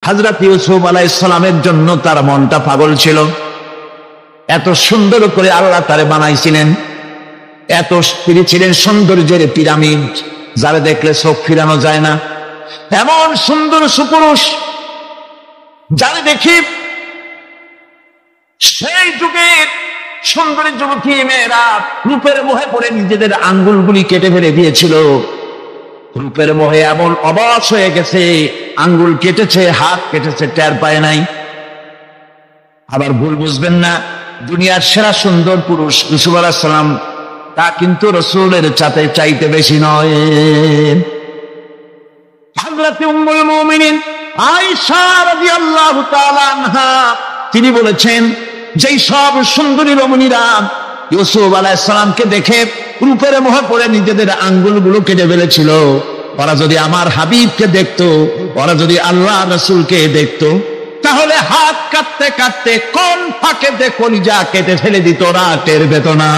হযরত ইউসুফ আলাইহিস সালামের জন্য তার মনটা পাগল ছিল। এত সুন্দর করে আল্লাহ তারে বানাইছিলেন, এত তিনি ছিলেন সৌন্দর্যের পিরামিড, যারা দেখলে চোখ ফিরানো যায় না, এমন সুন্দর সুপুরুষ যারা দেখি সেই যুগের সুন্দরী যুবতী মেয়েরা রূপের মোহে পড়ে নিজেদের আঙ্গুলগুলি কেটে ফেলে দিয়েছিল। রূপের মোহে এমন অবশ হয়ে গেছে, আঙ্গুল কেটেছে, হাত কেটেছে, টের পায় নাই। আবার ভুল বুঝবেন না, দুনিয়ার সেরা সুন্দর পুরুষ ইউসুফ আলাইহিস সালাম, তা কিন্তু রাসূলের চাইতে বেশি নয়। হযরত উম্মুল মুমিনিন আয়েশা রাদিয়াল্লাহু তাআলা আনহা তিনি বলেছেন, যেই সব সুন্দরী রমণীরা ইউসুফ আলাইহিস সালামকে দেখে রূপের মোহে পড়ে নিজেদের আঙ্গুলগুলো কেটে ফেলেছিল, ওরা যদি আমার হাবিবকে দেখতো, ওরা যদি আল্লাহ রাসূলকে দেখতো, তাহলে হাত কাটতে কাটতে কোন ফাঁকেতে কলিজা কেটে ফেলে দিত, ওরা টের পেত না।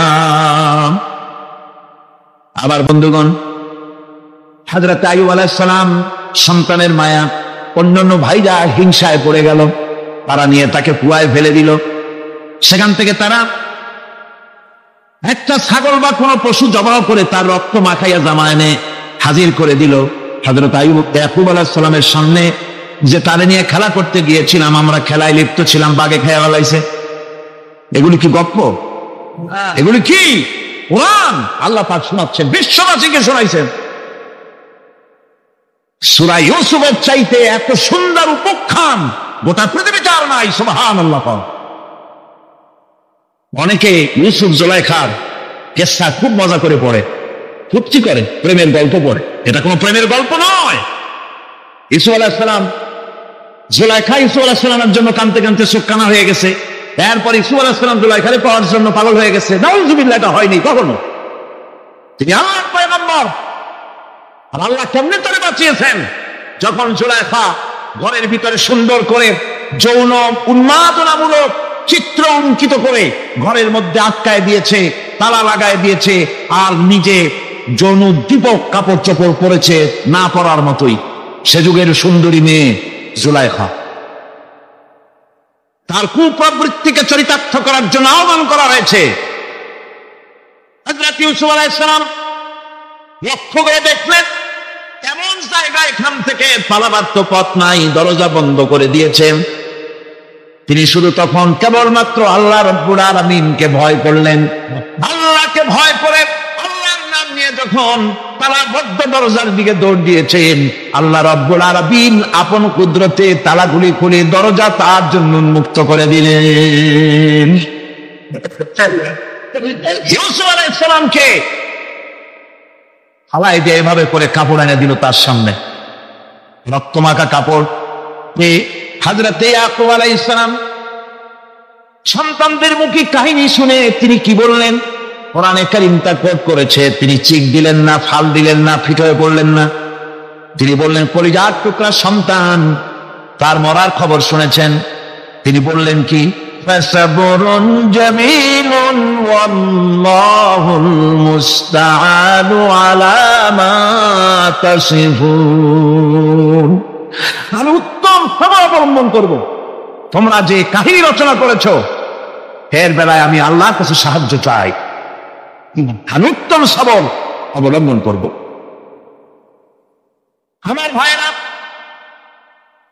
আবার বন্ধুগণ, হযরত আইয়ুব আলাইহিস সালাম সন্তানের মায়া, অন্যান্য ভাইরা হিংসায় পড়ে গেল, তারা নিয়ে তাকে কুয়ায় ফেলে দিল। সেখান থেকে তারা একটা ছাগল বা কোনো পশু জবাহ করে তার রক্ত মাখাইয়া জামা এনে হাজির করে দিল। হযরত ইয়াকুব আলাইহিস সালামের সামনে যে তারে নিয়ে খেলা করতে গিয়েছিলাম, আমরা খেলায় লিপ্ত ছিলাম, বাগে খেয়ে ফেলাইছে। এগুলি কি গল্প? এগুলি কি কোরআন? আল্লাহ পাক শোনাচ্ছেন, বিশ্ববাসীকে শোনাইছেন। সূরা ইউসুফের চাইতে এত সুন্দর উপাখ্যান গোটা পৃথিবীতে আর নাই। সুবহানাল্লাহ। অনেকে ইউসুফ জুলাইখার কেসা খুব মজা করে পড়ে, ফুর্তি করে, প্রেমের গল্প পড়ে। এটা কোনো প্রেমের গল্প নয়। ইউসুফ আলাইহিস সালাম, জুলাইখা ইউসুফ আলাইহিস সালামের জন্য কাঁদতে কাঁদতে চোখ কানা হয়ে গেছে। এরপর ইউসুফ আলাইহিস সালাম জুলাইখারে পাওয়ার জন্য পাগল হয়ে গেছে। নাউযুবিল্লাহ, এটা হয়নি কখনো। তিনি আল্লাহর পয়গম্বর, আর আল্লাহ কেমনে তারে বাঁচিয়েছেন? যখন জুলাইখা ঘরের ভিতরে সুন্দর করে যৌন উন্মাদনামূলক চিত্র অঙ্কিত করে ঘরের মধ্যে আটকায় দিয়েছে, তালা লাগায় দিয়েছে, আর নিজে যৌন উদ্দীপক কাপড় চোপড় পরেছে না পরার মতোই। সে যুগের সুন্দরী মেয়ে জুলাইখা, তার কুপ্রবৃত্তিকে চরিতার্থ করার জন্য আহ্বান করা হয়েছে। হযরত ইউসুফ আলাইহিস সালাম লক্ষ্য করে দেখলেন এমন জায়গা, এখান থেকে পালাবার তো পথ নাই, দরজা বন্ধ করে দিয়েছেন। তিনি শুধু তখন কেবলমাত্র আল্লাহ রাব্বুল আলামিনকে ভয় করলেন। আল্লাহকে ভয় করে আল্লাহর নাম নিয়ে যখন তালাবদ্ধ দরজার দিকে দৌড় দিয়েছেন, আল্লাহ রাব্বুল আলামিন আপন কুদরতে তালাগুলি খুলে দরজা তার জন্য উন্মুক্ত করে দিলেন। ইউসুফ আলাইহিস সালামকে হাওয়ায় দিয়ে এভাবে করে কাপড় এনে দিল তার সামনে, রক্তমাখা কাপড়। হযরত ইয়াকুব আলাইহিস সালাম সন্তানদের মুখে কাহিনী শুনে তিনি কি বললেন? কোরআনে কারীম তা কোট করেছে। তিনি চিক দিলেন না, ফাল দিলেন না, ফিট হয়ে পড়লেন না। তিনি বললেন, কলিজার টুকরা সন্তান তার মরার খবর শুনেছেন। তিনি বললেন কি? ফাসাবরুন জামিলুন ওয়াল্লাহুল মুস্তাআনু আলা মা তাসিফুন। আমি উত্তম সবর অবলম্বন করব। তোমরা যে কাহিনী রচনা করেছো এর বেলায় আমি আল্লাহর কাছে সাহায্য চাই। আমি উত্তম সবর অবলম্বন করব। আমার ভাইরা,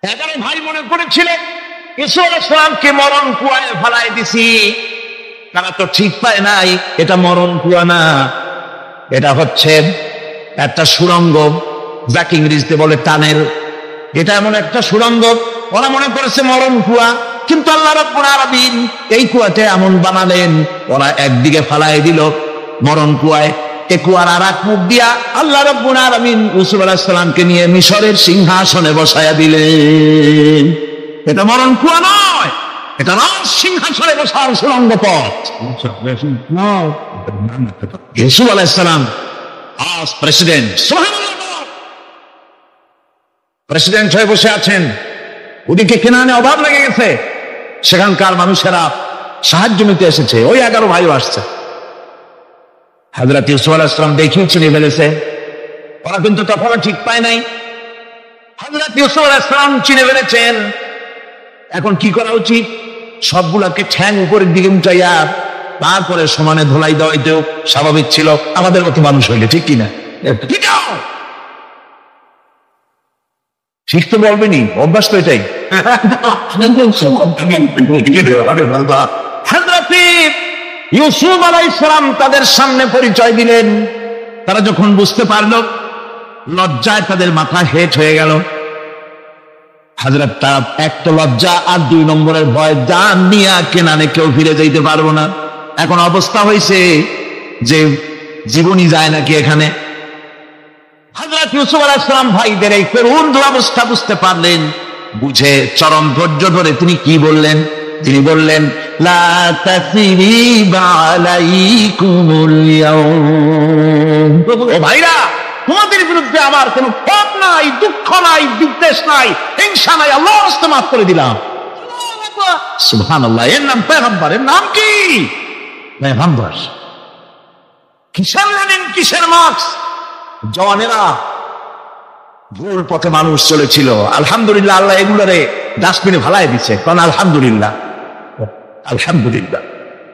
11 ভাই মনে করেছিলেন ইউসুফ আলাইহিস সালামকে মরণ কুয়ায় ফেলায় দিছি। তারা তো ঠিক পায় নাই, এটা মরণ কুয়া না, এটা হচ্ছে একটা সুড়ঙ্গ, যাকে ইংরেজিতে বলে টানেল। এটা এমন একটা সুড়ঙ্গ, ওরা মনে করেছে মরণ কুয়া। কিন্তু আল্লাহ রাব্বুল আলামিন এই কুয়াতে এমন বানালেন, ওরা একদিকে ফালায় দিল মরণ কুয়ায়, এ কুয়ার আর এক মুখ দিয়া আল্লাহ রাব্বুল আলামিন ইউসুফ আলাইহিস সালামকে নিয়ে মিশরের সিংহাসনে বসায়া দিলেন। এটা মরণ কুয়া নয়, এটা রাজ সিংহাসনে বসার সুড়ঙ্গ পথ। ইউসুফ আলাইহিস সালাম আজ প্রেসিডেন্ট, প্রেসিডেন্ট হয়ে বসে আছেন। ওদিকে কেনানে অভাব লেগে গেছে, সেখানকার মানুষেরা সাহায্য নিতে এসেছে। ওই 11 ভাইও আসছে। হযরত ইউসুফ আলাইহিস সালাম দেখিয়ে চিনে ফেলেছে। ওরা কিন্তু তখনও ঠিক পায় নাই। হযরত ইউসুফ আলাইহিস সালাম চিনে ফেলেছেন। এখন কি করা উচিত? সবগুলাকে ঠ্যাং উপরের দিকে উঁচাইয়া তারপরে সমানে ধোলাই দেওয়াইতেও স্বাভাবিক ছিল, আমাদের মতো মানুষ হইলে, ঠিক কিনা? শিখতে বলবেনি, অভ্যাস তো এটাই। হযরত ইউসুফ আলাইহিস সালাম তাদের সামনে পরিচয় দিলেন। তারা যখন বুঝতে পারল, লজ্জায় তাদের মাথা হেট হয়ে গেল। হযরত তার এক তো লজ্জা, আর 2 নম্বরের ভয়, জান নিয়ে কেনানে কেউ ফিরে যাইতে পারবো না। এখন অবস্থা হয়েছে যে জীবনই যায় নাকি এখানে। হযরত ইউসুফ আলাইহিস সালাম ভাইদের এই করুণ দুরবস্থা বুঝতে পারলেন। বুঝে চরম ধৈর্য ধরে তিনি কি বললেন? তিনি বললেন, লা তাসরিবা আলাইকুমুল ইয়াউম। ও ভাইরা, তোমাদের বিরুদ্ধে আমার কোনো পাপ নাই, দুঃখ নাই, বিদ্বেষ নাই, হিংসা নাই, আল্লাহর রাস্তে মাফ করে দিলাম। সুবহানাল্লাহ। এর নাম পয়গম্বর। এর নাম কি? পয়গম্বর। কিসের লেনিন, কিসের মার্কস? জওয়ানেরা, ভুল পথে মানুষ চলেছিল, আলহামদুলিল্লাহ আল্লাহ এগুলোরে ডাস্টবিনে ভালাই দিচ্ছে। কারণ আলহামদুলিল্লাহ, আলহামদুলিল্লাহ।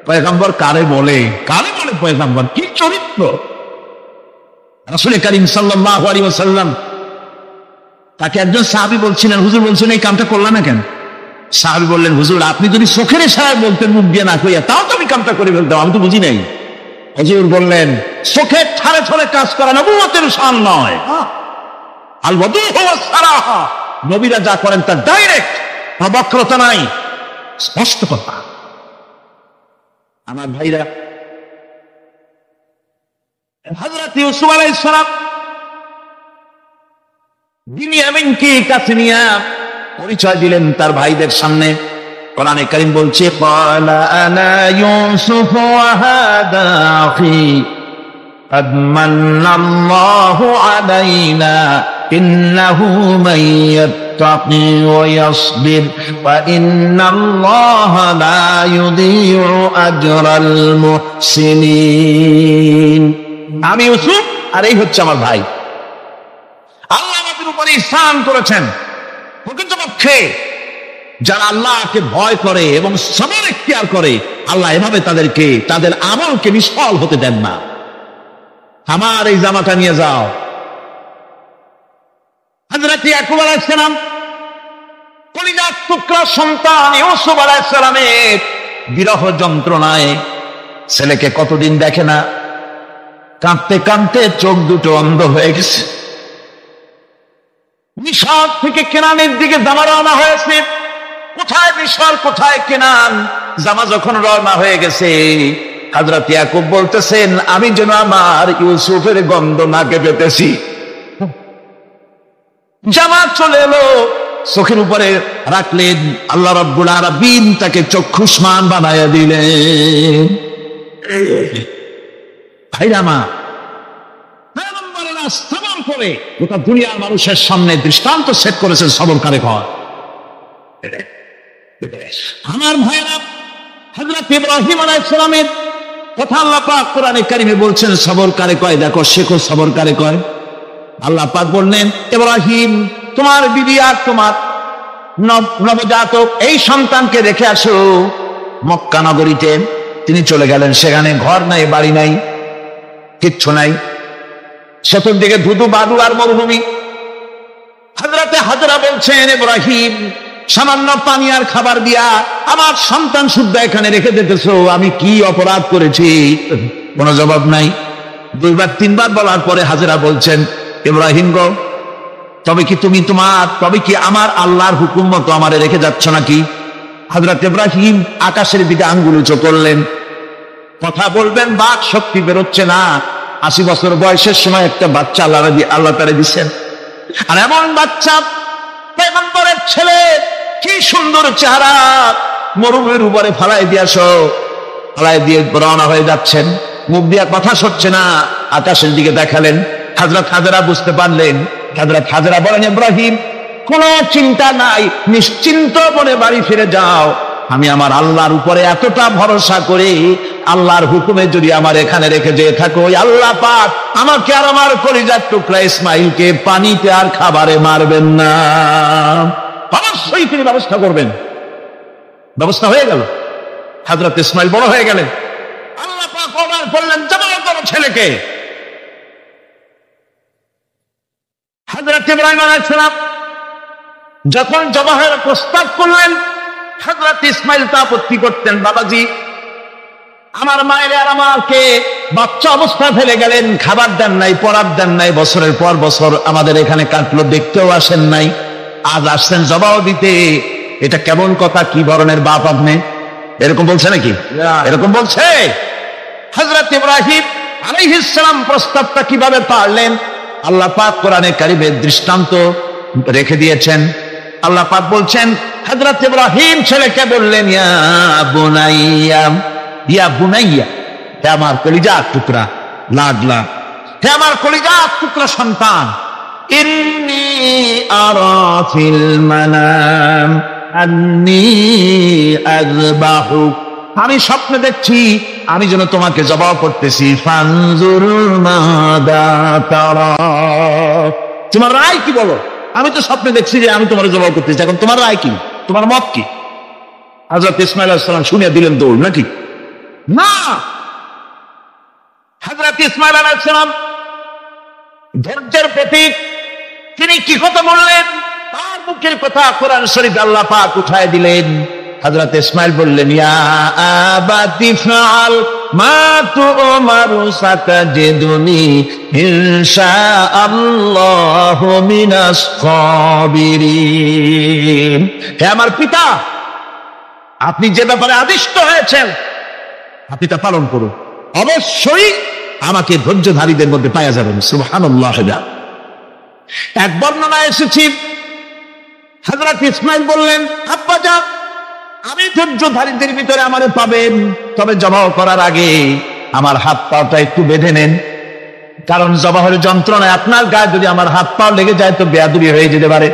পয়গম্বর কারে বলে? কারে বলে পয়গম্বর? কি চরিত্র! রাসূল করিম সাল্লাল্লাহু আলাইহি ওয়াসাল্লাম তাকে একজন সাহাবী বলছিলেন, হুজুর বলছেন এই কামটা করলা না কেন? সাহাবী বললেন, হুজুর আপনি যদি চোখের ইশারায় বলতেন মুখ দিয়ে না কইয়া, তাও তো আমি কামটা করে ফেলতাম, আমি তো বুঝি নাই। হুজুর বললেন, চোখের ঠারে ঠারে কাজ করা নবুয়তের শান নয়। আল ওয়াদুহু ওয়াস সারাহা, নবীরা যা করেন তা ডাইরেক্ট, বক্রতা নাই, স্পষ্ট কথা। আমার ভাইরা, হযরত ইউসুফ আলাইহিস সালাম বিনিয়ামিনকে কাছে নিয়ে পরিচয় দিলেন তার ভাইদের সামনে। কোরআনে কারীম বলছে, ক্বালা আনা ইউসুফ ওয়া হাদা আখি قد من الله علينا إنه من يتقي ويصبر فإن الله لا يضيع أجر المحسنين। আমি ইউসুফ আর এই হচ্ছে আমার ভাই। আল্লাহ আমাদের উপরে ইহসান করেছেন। প্রকৃতপক্ষে যারা আল্লাহকে ভয় করে এবং সবর ইখতিয়ার করে, আল্লাহ এভাবে তাদেরকে, তাদের আমলকে নিষ্ফল হতে দেন না। আমার এই জামাটা নিয়ে যাও। হযরত ইয়াকুব আলাইহিস সালাম কলিজার টুকরা সন্তান ইউসুফ আলাইহিস সালামের বিরহ যন্ত্রণায় ছেলেকে কতদিন দেখে না, কাঁদতে কাঁদতে চোখ দুটো অন্ধ হয়ে গেছে। মিশর থেকে কেনানের দিকে জামা রওনা হয়েছে। কোথায় মিশর, কোথায় কেনান? জামা যখন রওনা হয়ে গেছে, হযরত ইয়াকুব বলতেছেন, আমি যেন আমার ইউসুফের গন্ধ নাকে পেতেছি। জামা চলে এলো, চোখের উপরে রাখলেন, আল্লাহ রাব্বুল আলামিন তাকে চক্ষুষ্মান বানায়া দিলেন। ভাইরা আমার, পয়গম্বরেরা সবর করে গোটা দুনিয়ার মানুষের সামনে দৃষ্টান্ত সেট করেছেন সবরকারী হয়। আমার ভাইরা, হযরত ইব্রাহিম আলাইহিস সালামের কথা আল্লাহ পাক কোরআনে কারিমে বলছেন সবরকারী কয়, দেখো শেখো সবরকারী কয়। আল্লাহ পাক বললেন, ইব্রাহিম তোমার বিবি আর তোমার নবজাতক এই সন্তানকে রেখে আসো মক্কা নগরীতে। তিনি চলে গেলেন। সেখানে ঘর নাই, বাড়ি নাই, কিচ্ছু নাই, চতুর্দিকে ধুধু বালু আর মরুভূমি। হযরতে হাজরা বলছেন, ইব্রাহিম সামান্য পানি আর খাবার দিয়া আমার সন্তান শুদ্ধ এখানে রেখে দিতেছো, আমি কি অপরাধ করেছি? কোনো জবাব নাই। 2বার 3বার বলার পরে হাজরা বলছেন, ইব্রাহিম গো, তবে কি আমার আল্লাহর হুকুম মতো আমারে রেখে যাচ্ছ নাকি? হযরত ইব্রাহিম আকাশের দিকে আঙ্গুল উঁচু করলেন। কথা বলবেন, বাক শক্তি বেরোচ্ছে না। 80 বছর বয়সের সময় একটা বাচ্চা আল্লাহ তারে দিচ্ছেন। আর এমন বাচ্চা, পয়গম্বরের ছেলে, কি সুন্দর চেহারা, মরুভূমির উপরে ফালাই দিয়ে রওনা হয়ে যাচ্ছেন। মুখ দিয়ে কথা সরছে না, আকাশের দিকে দেখালেন। হযরত হাজরা বুঝতে পারলেন। হযরত হাজরা বলেন, ইব্রাহিম কোনো চিন্তা নাই, নিশ্চিন্ত মনে বাড়ি ফিরে যাও। আমি আমার আল্লাহর উপরে এতটা ভরসা করি, আল্লাহর হুকুমে যদি আমার এখানে রেখে যেয়ে থাকো, আল্লাহ পাক আমাকে আর আমার কলিজার টুকরা ইসমাইলকে পানিতে আর খাবারে মারবেন না। অবশ্যই তিনি ব্যবস্থা করবেন। ব্যবস্থা হয়ে গেল। হযরত ইসমাইল বড় হয়ে গেলেন। আল্লাহ পাক অর্ডার করলেন, জবাই করো ছেলেকে। হযরত ইব্রাহিম আলাইহিস সালাম যখন জবাহের প্রস্তাব করলেন, হযরত ইসমাইল তা আপত্তি করতেন, বাবাজি আমার মায়ের আর আমাকে বাচ্চা অবস্থা ফেলে গেলেন, খাবার দেন নাই, পরার দেন নাই, বছরের পর বছর আমাদের এখানে কাটলো, দেখতেও আসেন নাই, আজ আসছেন জবাব দিতে। এটা কেমন কথা? কি ধরনের বাপ আপনি? এরকম বলছে নাকি? এরকম বলছে। হযরত ইব্রাহিম আলাইহিস সালাম প্রস্তাবটা কিভাবে পারলেন? আল্লাহ পাক কোরআনে কারিমে দৃষ্টান্ত রেখে দিয়েছেন। আল্লাহ পাক বলছেন, হযরত ইব্রাহিম ছেলেকে বললেন, ইয়া বুনাইয়া, ইয়া বুনাইয়া, হে আমার কলিজার টুকরা লাডলা, হে আমার কলিজার টুকরা সন্তান, ইন্নী আরা ফিল মানাম আন্নী আযবাহুক, আমি স্বপ্নে দেখছি আমি যেন তোমাকে জবাই করতেছি। ফানজুর মাদা তারা, তোমার রায় কি বলো? আমি তো স্বপ্নে দেখছি যে আমি তোমার জবাই করতেছি, এখন তোমার রায় কি, তোমার মত কি? হযরত ইসমাঈল আলাইহিস সালাম শুনিয়া দিলেন দৌড়, নাকি না? হযরত ইসমাঈল আলাইহিস সালাম ধৈর্যের প্রতীক, তিনি কি কথা বললেন? তার মুখের কথা কোরআন শরীফে আল্লাহ পাক উঠায় দিলেন। হযরত ইসমাঈল বললেন, ইয়া আবাতি ফাআল মা তু'মারু সাতাজিদুনি ইনশাআল্লাহু মিনাস সাবিরিন, হে আমার পিতা, আপনি যে ব্যাপারে আদিষ্ট হয়েছেন আপনি তা পালন করুন, অবশ্যই আমাকে ধৈর্যধারীদের মধ্যে পাওয়া যাবেন। সুবহানাল্লাহ। এক বর্ণনায় এসেছে, হযরত ইসমাঈল বললেন, আব্বা যান, আমি ধৈর্যধারীদের ভিতরে আমারে পাবেন, তবে জবাই করার আগে আমার হাত পাটা একটু বেঁধে নেন, কারণ জবাহের যন্ত্রণায় আপনার গায়ে যদি আমার হাত পা লেগে যায় তো বেয়াদবি হয়ে যেতে পারে।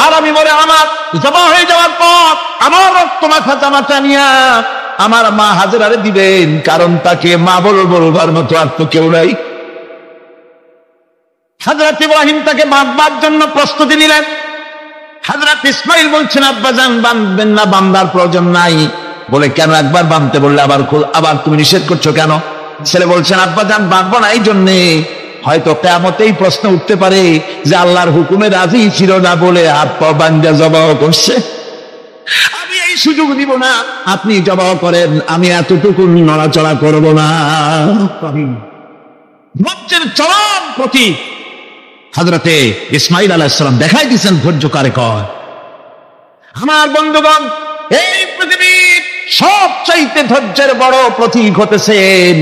আর আমি বলে আমার জবাই হয়ে যাওয়ার পর আমার রক্ত মাখা জামাটা নিয়া আমার মা হাজেরারে দিবেন, কারণ তাকে মা বলবার মতো আর তো কেউ নাই। হযরত ইব্রাহিম তাকে বাঁধবার জন্য প্রস্তুতি নিলেন। হযরত ইসমাঈল বলছেন, আব্বাজান বাঁধবেন না, বাঁধার প্রয়োজন নাই। বলে কেন? একবার বাঁধতে বললে আবার তুমি নিষেধ করছো কেন? ছেলে বলছেন, আব্বাজান বাঁধবো না এই জন্যে, হয়তো কিয়ামতেই প্রশ্ন উঠতে পারে যে আল্লাহর হুকুমে রাজি ছিল না বলে হাত পা বাঁধা জবাই করছে, আমি এই সুযোগ দিব না, আপনি জবাই করেন, আমি এতটুকু নড়াচড়া করব না। ধৈর্যের চরম প্রতীক হযরতে ইসমাঈল আলাইহিস সালাম দেখাই দিয়েছেন ধৈর্য কারে কয়। আমার বন্ধুগণ, এই পৃথিবীর সবচাইতে ধৈর্যের বড় প্রতীক হতেছেন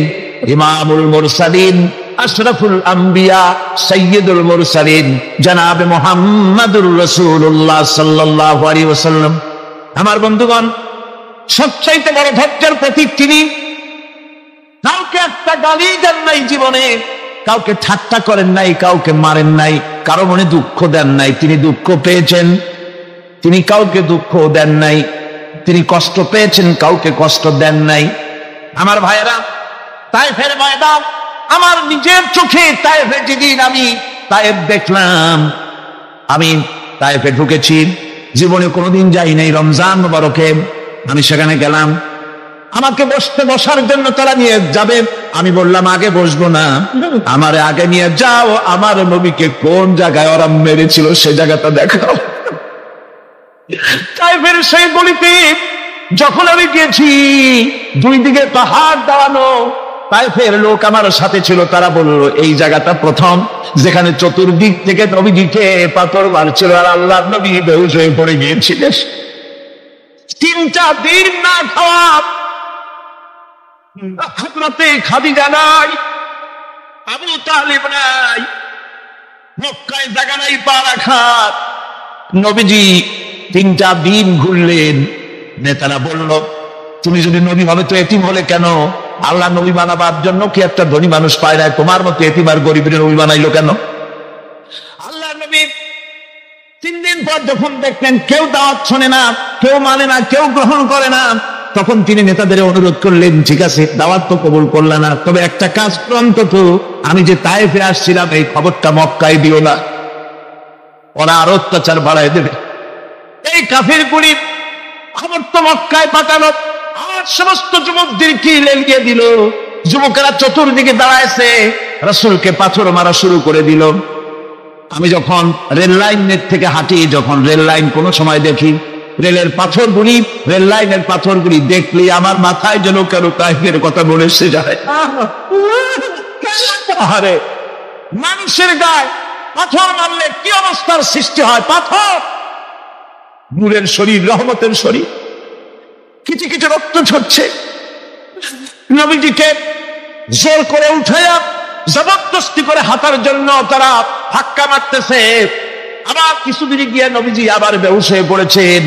ইমামুল মুরসালিন, আশরাফুল আম্বিয়া, সাইয়্যিদুল মুরসালিন, জনাবে মুহাম্মাদুর রাসূলুল্লাহ সাল্লাল্লাহু আলাইহি ওয়াসাল্লাম। আমার বন্ধুগণ, সবচাইতে বড় ধৈর্যের প্রতীক তিনি। কাউকে একটা গালি দেন নাই জীবনে, কাউকে ঠাট্টা করেন নাই, কাউকে মারেন নাই, কারো মনে দুঃখ দেন নাই। তিনি দুঃখ পেয়েছেন, তিনি কাউকে দুঃখ দেন নাই। তিনি কষ্ট পেয়েছেন, কাউকে কষ্ট দেন নাই। আমার ভাইয়েরা, তায়েফের ময়দান, আমার নিজের চোখে তায়েফে যেদিন আমি তায়েফ দেখলাম, আমি তায়েফে ঢুকেছি, জীবনে কোনোদিন যাই নাই। রমজান মুবারকে আমি সেখানে গেলাম, আমাকে বসার জন্য তারা নিয়ে যাবে। আমি বললাম আগে বসবো না, আমারে আগে নিয়ে যাও, আমার নবীকে কোন জায়গায় ওরা মেরেছিল সে জায়গাটা দেখাও। তায়েফের সেই গলিতে যখন আমি গিয়েছি, দুই দিকে পাহাড় দাঁড়ানো, তায়েফের লোক আমার সাথে ছিল, তারা বলল এই জায়গাটা প্রথম যেখানে চতুর্দিক থেকে নবীজিকে পাথর মারছিল আর আল্লাহর নবী বেহুশ হয়ে পড়ে গিয়েছিলেন। 3-4 দিন না খাওয়া, হযরতে খাদিজা নাই, আবু তালিব নাই, মক্কায় জায়গা নাই পা রাখার। নবীজি 3-4 দিন ঘুরলেন। নেতারা বলল, তুমি যদি নবী হবে তো এতিম হলে কেন? আল্লাহ নবী বানাবার জন্য কি একটা ধনী মানুষ পায় না? তোমার মতো এতিম আর গরিবের নবী বানাইলো কেন? আল্লাহ নবী 3 দিন পর যখন দেখলেন কেউ দাওয়াত শোনে না, কেউ মানে না, কেউ গ্রহণ করে না, তখন তিনি নেতাদের অনুরোধ করলেন, ঠিক আছে দাওয়াত তো কবুল করলেন না, তবে একটা কাজ অন্তত, আমি যে তায়েফে আসছিলাম এই খবরটা মক্কায় দিও না, ওরা আরো অত্যাচার বাড়ায় দেবে। এই কাফের গুলি খবর তো মক্কায় পাঠালো, আর সমস্ত যুবকদেরকে লেলিয়ে দিল। যুবকেরা চতুর্দিকে দাঁড়াইছে, রাসূলকে পাথর মারা শুরু করে দিল। আমি যখন রেল লাইনের থেকে হাঁটি, যখন রেল লাইন কোনো সময় দেখি, রেলের পাথরগুলি, রেল লাইনের পাথরগুলি দেখলে আমার মাথায় যেন কেন তাইফের কথা বলে এসে যায়। আরে মানুষের গায়ে পাথর মারলে কি অবস্থার সৃষ্টি হয়! পাথর নূরের শরীর, রহমতের শরীর, কিছু কিছু রক্ত ঝরছে। নবীজিকে জোর করে উঠাইয়া জবরদস্তি করে হাঁটার জন্য তারা ধাক্কা মারতেছে। আবার কিছুদিন গিয়ে নবীজি আবার বেহুশ হয়ে পড়েছেন,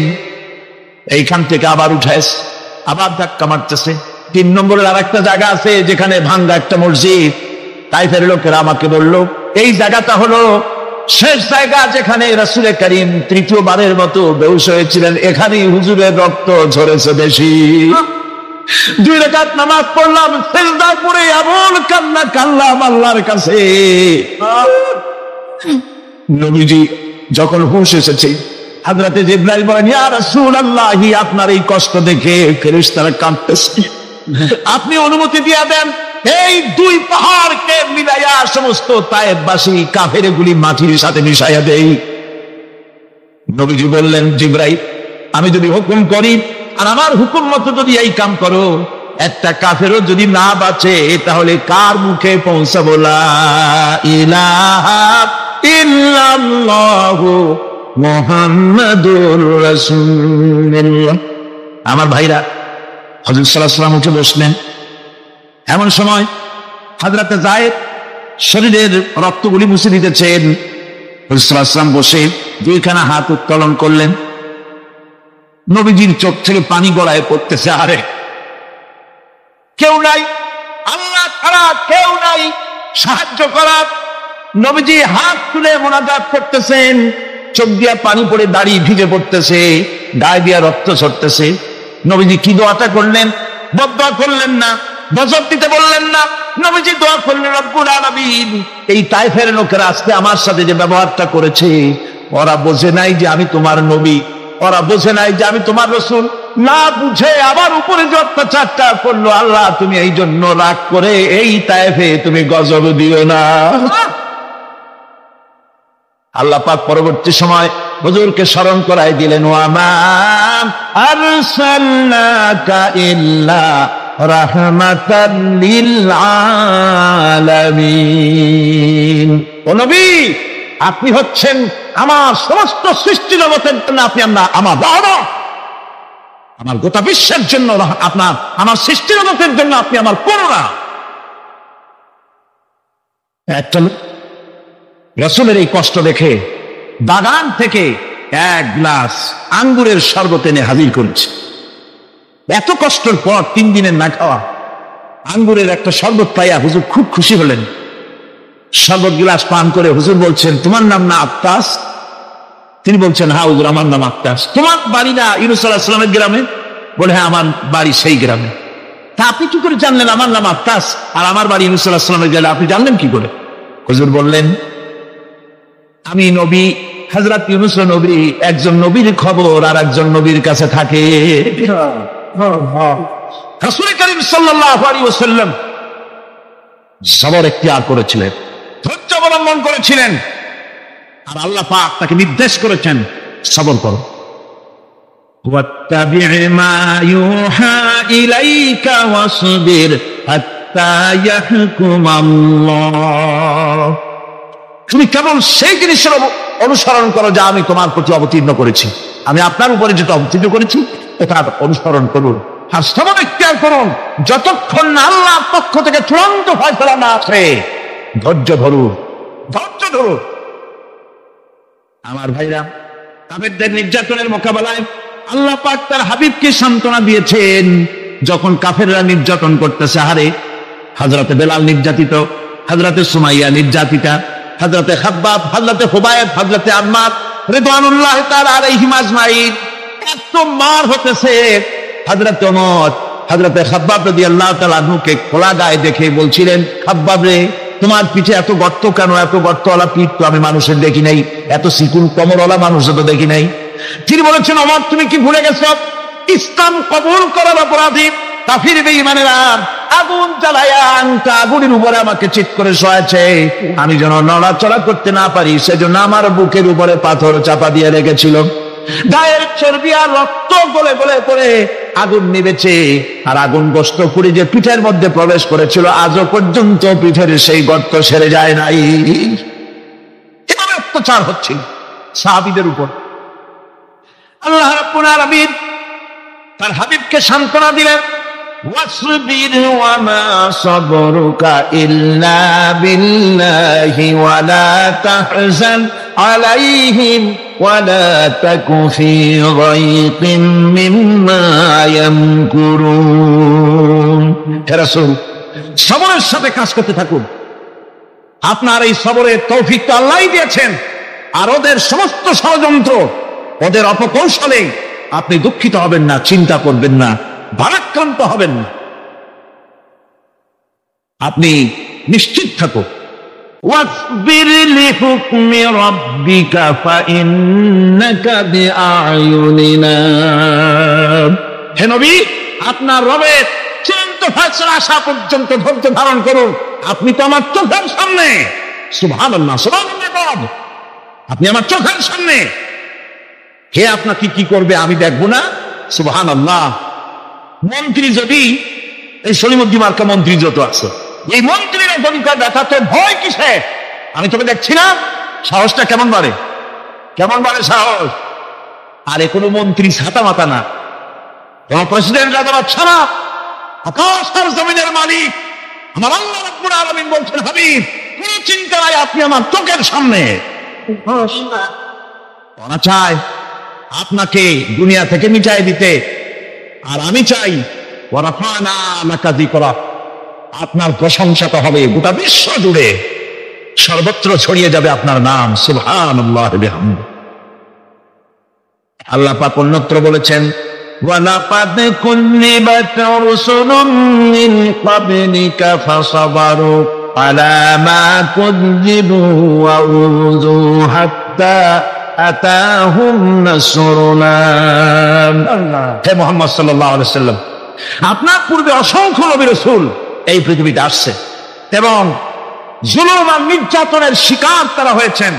এইখান থেকে আবার উঠাইছে, আবার ধাক্কা মারতেছে। 3 নম্বরের আর একটা জায়গা আছে যেখানে ভাঙ্গা একটা মসজিদ। তাইফের লোকেরা আমাকে বলল, এই জায়গাটা হলো শেষ জায়গা যেখানে রাসূল করিম তৃতীয়বারের মতো বেহুশ হয়েছিলেন, এখানেই হুজুরের রক্ত ঝরেছে বেশি। 2 রাকাত নামাজ পড়লাম, সিজদা পড়ে এমন কান্না কাঁদলাম আল্লাহর কাছে। নবীজি যখন হুঁশ এসেছে, হযরতে জিবরাইল বলেন, ইয়া রাসূলুল্লাহ, আপনার এই কষ্ট দেখে ফেরেশতারা কাঁদতেছে, আপনি অনুমতি দিয়ে দেন এই 2 পাহাড়কে মিলাইয়া সমস্ত তায়েফবাসী কাফেরগুলি মাটির সাথে মিশাইয়া দেই। নবীজি বললেন, জিবরাইল, আমি যদি হুকুম করি আর আমার হুকুম মতো যদি এই কাম করো, একটা কাফেরও যদি না বাঁচে তাহলে কার মুখে পৌঁছাবো লা ইলাহা ইল্লাল্লাহু মুহাম্মাদুর রাসূলুল্লাহ। আমার ভাইরা, হযরত সাল্লাল্লাহু আলাইহি ওয়াসাল্লাম উঠে বসলেন। এমন সময় হযরতে যায়েদ শরীরের রক্তগুলি মুছে দিতেছেন। হযরত সাল্লাল্লাহু আলাইহি ওয়াসাল্লাম বসে 2খানা হাত উত্তোলন করলেন। নবীজির চোখ থেকে পানি গড়ায় পড়তেছে। আরে কেউ নাই, আল্লাহ ছাড়া কেউ নাই সাহায্য করার। নবীজি হাত তুলে মুনাজাত করতেছেন, চোখ দিয়া পানি পড়ে দাড়ি ভিজে পড়তেছে, গায়ে দিয়া রক্ত ঝরতেছে। নবীজি কি দোয়াটা করলেন? বদদোয়া করলেন না, গজব দিতে বললেন না। নবীজি দোয়া করলেন, রব্বুল আলামিন, এই তায়েফের লোকেরা আজকে আমার সাথে যে ব্যবহারটা করেছে, ওরা বোঝে নাই যে আমি তোমার নবী, ওরা বোঝে নাই যে আমি তোমার রাসূল। না বুঝে আবার উপরে যে অত্যাচারটা করলো, আল্লাহ তুমি এই জন্য রাগ করে এই তায়েফে তুমি গজব দিও না। আল্লাহ পাক পরবর্তী সময় হুজুরকে স্মরণ করাই দিলেন, ওয়া মা আরসালনাকা ইল্লা রাহমাতাল লিল আলামিন। ও নবী, আপনি হচ্ছেন আমার সমস্ত সৃষ্টি জগতের জন্য, আপনি আমার রহমত, আমার গোটা বিশ্বের জন্য আপনার, আমার সৃষ্টি জগতের জন্য আপনি আমার করুণা। একটা রাসূলের এই কষ্ট দেখে বাগান থেকে 1 গ্লাস আঙ্গুরের শরবত এনে হাজির করেছে। এত কষ্টের পর 3 দিনের না খাওয়া আঙ্গুরের একটা শরবত পাইয়া হুজুর খুব খুশি হলেন। শরবত গ্লাস পান করে হুজুর বলছেন, তোমার নাম না আক্তাস? তিনি বলছেন, হ্যাঁ হুজুর, আমার নাম আক্তাস। তোমার বাড়ি না ইউনূস আলাইহিস সালামের গ্রামে? বলে, হ্যাঁ আমার বাড়ি সেই গ্রামে। তা আপনি কি করে জানলেন আমার নাম আক্তাস আর আমার বাড়ি ইউনূস আলাইহিস সালামের গ্রামে? আপনি জানলেন কি করে? হুজুর বললেন, আমি নবী, হযরত ইউনূস নবী, একজন নবীর খবর আর একজন নবীর কাছে থাকে। রাসূল করিম সাল্লাল্লাহু আলাইহি ওয়াসাল্লাম সবর ইখতিয়ার করেছিলেন, ধৈর্য অবলম্বন করেছিলেন, আর আল্লাহ পাক তাকে নির্দেশ করেছেন, সবর করো। ওয়াত্তাবি' মা ইউহা ইলাইকা ওয়াসবির হাত্তা ইয়াহকুম আল্লাহ। তুমি কেবল সেই জিনিসের অনুসরণ করো যা আমি তোমার প্রতি অবতীর্ণ করেছি। আমি আপনার উপরে যেটা অবতীর্ণ করেছি এটা অনুসরণ করুন, আর সবর ইখতিয়ার করুন যতক্ষণ না আল্লাহর পক্ষ থেকে চূড়ান্ত ফয়সালা না আসে। ধৈর্য ধরুন, ধৈর্য ধরুন। আমার ভাইরা, কাফেরদের নির্যাতনের মোকাবেলায় আল্লাহ পাক তার হাবিবকে সান্ত্বনা দিয়েছেন। যখন কাফেররা নির্যাতন করতেছে, হারে হযরতে বেলাল নির্যাতিত, হযরতে সুমাইয়া নির্যাতিতা, হযরতে খাব্বাব, হযরতে হুবায়ব, হযরতে আম্মার রিদওয়ানুল্লাহ তাআলা আলাইহিম আজমাইন, এত মার হতেছে। হযরত ওমর হযরতে খাব্বাব রাদিয়াল্লাহু তাআলা আনহুকে খোলা গায়ে দেখে বলছিলেন, খাব্বাব রে, তোমার পিঠে এত গর্ত কেন? এত গর্তওয়ালা পিঠ তো আমি মানুষের দেখি নাই, এত চিকুন কোমরওয়ালা মানুষও তো দেখি নাই। তিনি বলেছেন, ওমর তুমি কি ভুলে গেছো? ইসলাম কবুল করার অপরাধী কাফির বেঈমানেরা আগুন জ্বালায়া আগুনের উপরে আমাকে চিৎ করে শোয়াছে, আমি যেন নড়াচড়া করতে না পারি সেজন্য আমার বুকের উপরে পাথর চাপা দিয়ে রেখেছিল। গায়ের চর্বি আর রক্ত গলে গলে পড়ে আগুন নিবেছে, আর আগুন গোস্ত পুড়ে যে পিঠের মধ্যে প্রবেশ করেছিল আজও পর্যন্ত পিঠের সেই গর্ত সেরে যায় নাই। এভাবে অত্যাচার হচ্ছিল সাহাবীদের উপর। আল্লাহ রাব্বুল আলামিন তার হাবিবকে সান্ত্বনা দিলেন, ওয়াসবির ওয়া মা সাবরুকা ইল্লা বিল্লাহি ওয়া লা তাহজান আলাইহিম ওয়া লা তাকু ফি যায়কিন মিম্মা ইয়ামকুরুন। হে রাসূল, সবরের সাথে কাজ করতে থাকুন। আপনার এই সবরের তৌফিক তো আল্লাহই দিয়েছেন, আর ওদের সমস্ত ষড়যন্ত্র, ওদের অপকৌশলে আপনি দুঃখিত হবেন না, চিন্তা করবেন না, ভারাক্রান্ত হবেন না, আপনি নিশ্চিত থাকুন। ওয়াসবির লিহুকমি রাব্বিকা ফাইন্নাকা বিআয়ুনিনা। হে নবী, আপনার রবের চূড়ান্ত ফয়সালা আসা পর্যন্ত ধৈর্য ধারণ করুন, আপনি তো আমার চোখের সামনে। সুবহানাল্লাহ, সুবহানাল্লাহ, আপনি আমার চোখের সামনে। কে আপনাকে কি করবে আমি দেখবো না? সুবহানাল্লাহ। মন্ত্রী যদি, এই সলিমুদ্দিন মার্কা মন্ত্রী যত আছে, এই মন্ত্রীরা যদি দেখা তো ভয় কিসে? আমি তোকে দেখছি না, সাহসটা কেমন বাড়ে, কেমন বাড়ে সাহস। আরে কোনো মন্ত্রী ছাতা মাতা না, তোমার প্রেসিডেন্ট রাজা বাদশা না, আকাশ আর জমিনের মালিক আমার আল্লাহ রাব্বুল আলামিন বলছেন, হাবিব কোন চিন্তা নাই, আপনি আমার চোখের সামনে। ওরা চায় আপনাকে দুনিয়া থেকে মিটাই দিতে, আর আমি চাই ওয়ারাফানা লাকা যিকরা, আপনার প্রশংসা তো হবে গোটা বিশ্ব জুড়ে, সর্বত্র ছড়িয়ে যাবে আপনার নাম। সুবহানাল্লাহি বিহামদিহি। আল্লাহ পাক অন্যত্র বলেছেন, ওয়ালাকাদ কুযিবাত রুসুলুম মিন ক্বাবলিকা ফাসাবারু আলা মা কুযিবু ওয়া উযু হাত্তা আতাহুম নাসরুনা। হে মুহাম্মদ সাল্লাল্লাহু আলাইহি ওয়াসাল্লাম, আপনার পূর্বে অসংখ্য নবী রাসূল এই পৃথিবীতে আসছে এবং জুলুম আর নির্যাতনের শিকার তারা হয়েছেন।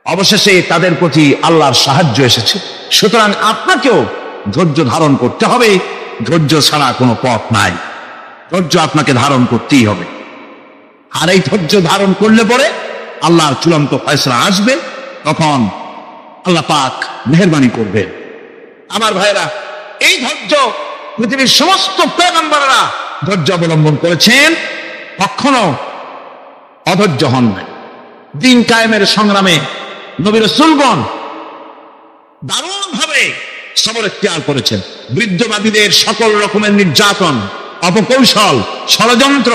অবশেষে তাদের প্রতি আল্লাহর সাহায্য এসেছে। সুতরাং আপনাকেও ধৈর্য ধারণ করতে হবে, ধৈর্য ছাড়া কোনো পথ নাই, ধৈর্য আপনাকে ধারণ করতেই হবে। আর এই ধৈর্য ধারণ করলে পরে আল্লাহর চূড়ান্ত ফয়সালা আসবে, তখন আল্লাহ পাক মেহেরবানি করবেন। আমার ভাইরা, এই ধৈর্য পৃথিবীর সমস্ত পয়গম্বররা ধৈর্য অবলম্বন করেছেন, কখনো অধৈর্য হন নাই। দিন কায়েমের সংগ্রামে নবী রাসূলগণ দারুণ ভাবে সবর ইখতিয়ার করেছেন। বৃদ্ধবাদীদের সকল রকমের নির্যাতন, অপকৌশল, ষড়যন্ত্র,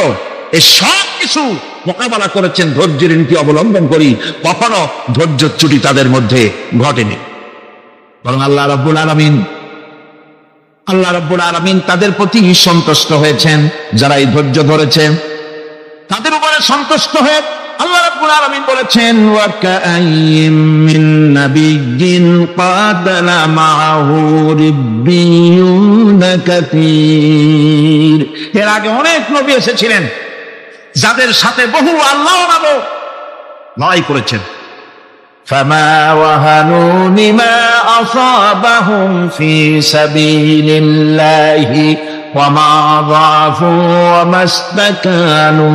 এই সব কিছু মোকাবেলা করেছেন ধৈর্যের নীতি অবলম্বন করি। কখনো ধৈর্য ত্রুটি তাদের মধ্যে ঘটেনি, বরং আল্লাহ রাব্বুল আলামিন তাদের প্রতি সন্তুষ্ট হয়েছেন। যারা এই ধৈর্য ধরেছেন তাদের উপরে সন্তুষ্ট হয়ে আল্লাহ রাব্বুল আলামিন বলেছেন, ওয়া কাআইয়িম মিন নাবিয়্যিন কাতালা মাআহু রিব্বিয়ুনা কাসীর। এর আগে অনেক নবী এসেছিলেন যাদের সাথে বহু আল্লাহর নবী লড়াই করেছেন। ফামা ওয়াহানু লিমা আসাবাহুম ফি সাবিলিল্লাহি ওয়া মা যাফু ওয়া মাস্তাকানু।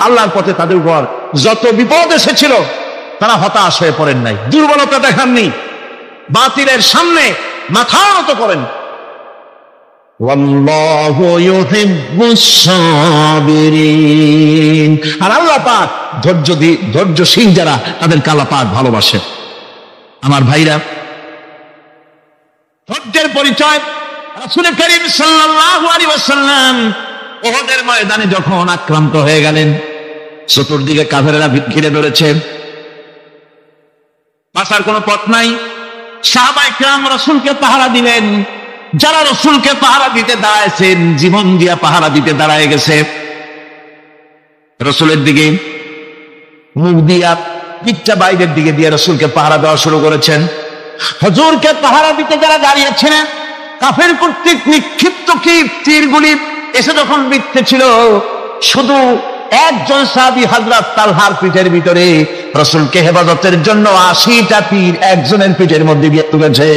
আল্লাহর পথে তাদের উপর যত বিপদ এসেছিল তারা হতাশ হয়ে পড়েন নাই, দুর্বলতা দেখাননি, বাতিলের সামনে মাথা নত করেন। ওয়াল্লাহু ইউহিব্বুস সাবিরিন। আর আল্লাহ পাক ধৈর্যশীল যারা, তাদেরকে আল্লাহ পাক ভালোবাসেন। আমার ভাইরা, ধৈর্যের পরিচয় রাসূল করিম সাল্লাল্লাহু আলাইহি ওয়াসাল্লাম উহুদের ময়দানে যখন আক্রান্ত হয়ে গেলেন, চতুর্দিকে কাফেররা ঘিরে ধরেছে, বাঁচার কোনো পথ নাই, সাহাবায়ে কেরাম রাসূলকে পাহারা দিলেন। যারা রাসূলকে পাহারা দিতে দাঁড়াইছেন, জীবন দিয়া পাহারা দিতে দাঁড়ায় গেছে, রাসূলের দিকে মুখ দিয়া পিঠটা বাইরের দিকে দিয়ে রাসূলকে পাহারা দেওয়া শুরু করেছেন। হুজুরকে পাহারা দিতে যারা দাঁড়িয়েছেন, কাফের কর্তৃক নিক্ষিপ্ত কি তীরগুলি এসে যখন বিঁধতেছিল, শুধু একজন সাহাবী হযরত তালহার পিঠের ভিতরে রাসূলকে হেফাজতের জন্য 80টা তীর একজনের পিঠের মধ্যে দিয়ে ঢুকেছে।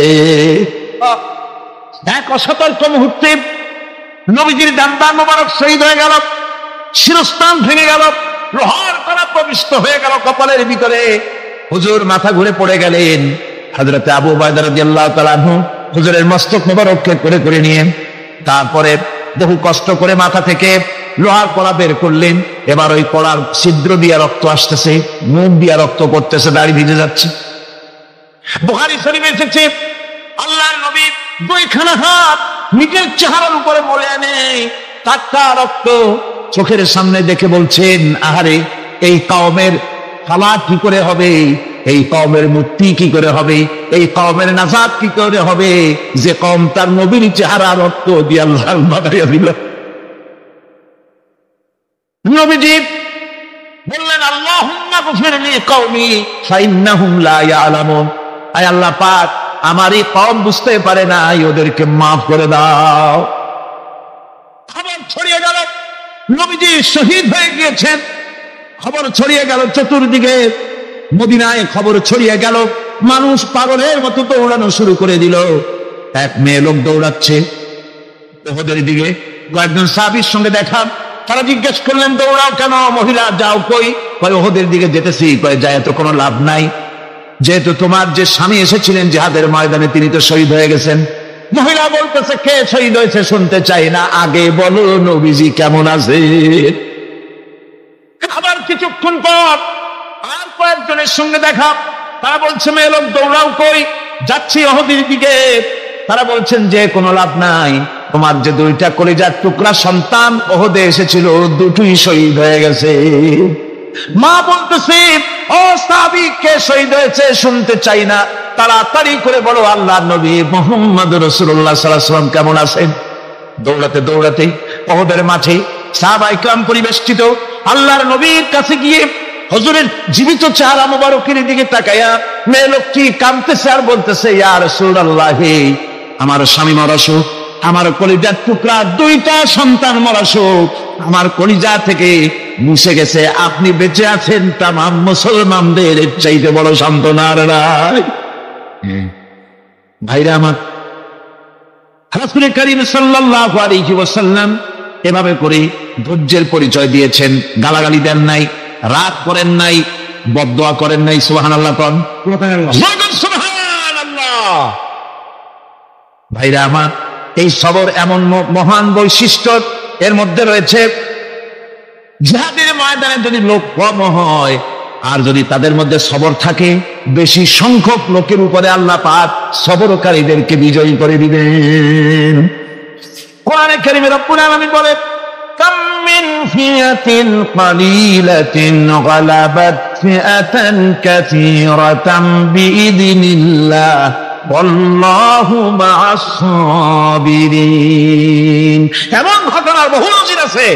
এক অসতর্ক মুহূর্তে নবীজির ডান্ডা মোবারক শহীদ হয়ে গেল, শিরস্থান ভেঙে গেল, লোহার কড়া প্রবিষ্ট হয়ে গেল কপালের ভিতরে। হুজুর মাথা ঘুরে পড়ে গেলেন। হযরত আবু উবাইদা রাদিয়াল্লাহু তাআলা আনহু হুজুরের মস্তক মোবারককে করে নিয়ে তারপরে বহু কষ্ট করে মাথা থেকে লোহার কড়া বের করলেন। এবার ওই কড়ার ছিদ্র দিয়ে রক্ত আসতেছে, মুখ দিয়ে রক্ত পড়তেছে, দাড়ি ভিজে যাচ্ছে। বুখারী শরীফে এসেছে, আল্লাহর নবী দুইখানা হাত নিজের চেহারার উপরে মলে আনে, টাটকা রক্ত চোখের সামনে দেখে বলছেন, আহারে, এই কওমের ফালাক কি করে হবে, এই কওমের মুক্তি কি করে হবে, এই কওমের নাজাত কি করে হবে, যে কওম তার নবীর চেহারা রক্ত দিয়ে আল্লাহ বানাইয়া দিল। নবীজি বললেন, আল্লাহুম্মা গফির লি কওমি ফাইন্নাহুম লা ইয়ালামুন। আয় আল্লাহ পাক, আমার এই কওম বুঝতে পারে না, ওদেরকে মাফ করে দাও। খবর ছড়িয়ে গেল নবীজি শহীদ হয়ে গিয়েছেন। খবর ছড়িয়ে গেল চতুর্দিকে, মদিনায় খবর ছড়িয়ে গেল। মানুষ পাগলের মতো দৌড়ানো শুরু করে দিল। এক মেয়ে লোক দৌড়াচ্ছে ওদের দিকে, কয়েকজন সাহাবীর সঙ্গে দেখা। তারা জিজ্ঞেস করলেন, দৌড়াও কেন? মহিলা, যাও কই? কয়, ওদের দিকে যেতেছি। কয়, যায় তো কোনো লাভ নাই, যেহেতু তোমার যে স্বামী এসেছিলেন জিহাদের ময়দানে, তিনি তো শহীদ হয়ে গেছেন। মহিলা বলতেছে, কে শহীদ হয়েছে শুনতে চাই না, আগে বলো নবীজি কেমন আছে। আবার কিছুক্ষণ পর আর কয়েকজনের সঙ্গে দেখা। তারা বলছে, মেয়ে লোক, দৌড়াও কই? যাচ্ছি ওহদের দিকে। তারা বলছেন, যে কোনো লাভ নাই, তোমার যে দুইটা কলিজার টুকরা সন্তান ওহদে এসেছিল, দুটোই শহীদ হয়ে গেছে। মা বলতেছে, ও সাহাবী, কে শহীদ হয়েছে শুনতে চাই না, তাড়াতাড়ি করে বলো আল্লাহর নবী মুহাম্মদ রাসূলুল্লাহ সাল্লাল্লাহু আলাইহি ওয়াসাল্লাম কেমন আছেন। দৌড়াতে দৌড়াতে ওহদের মাঠে সাহাবায়ে কেরাম পরিবেষ্টিত। আল্লাহর নবীর কাছে গিয়ে হুজুরের জীবিত চেহারা মোবারকের দিকে তাকায়া মেয়ে লোকটি কাঁদতেছে আর বলতেছে, ইয়া রাসূলুল্লাহ, আমার স্বামী মারা শোক, আমার কলিজার টুকরা দুইটা সন্তান মারা শোক, আমার কলিজা থেকে মুছে গেছে, আপনি বেঁচে আছেন, তামাম মুসলমানদের চাইতে বড় সান্ত্বনার নাই। ভাইরা আমার, রাসূল করিম সাল্লাল্লাহু আলাইহি ওয়াসাল্লাম এভাবে করে ধৈর্যের পরিচয় দিয়েছেন। গালাগালি দেন নাই, রাগ করেন নাই, বদদোয়া করেন নাই। সুবহানাল্লাহ পড়ুন, সুবহানাল্লাহ। ভাইরা আমার, এই সবর এমন মহান বৈশিষ্ট্য এর মধ্যে রয়েছে। জিহাদের ময়দানে যদি লোক কম হয় আর যদি তাদের মধ্যে সবর থাকে, বেশি সংখ্যক লোকের উপরে আল্লাহ পাক সবরকারীদেরকে বিজয়ী করে দিবেন। কোরআনে কারীমে রব্বুল আলামিন বলেন, কাম মিন ফিয়াতিন কালিলাতিন গালাবাত ফিআতান কাসীরাতাম বিইذনিল্লাহ ওয়াল্লাহু মা'আস সাবিরিন। এমন ঘটনার বহু নজির আছে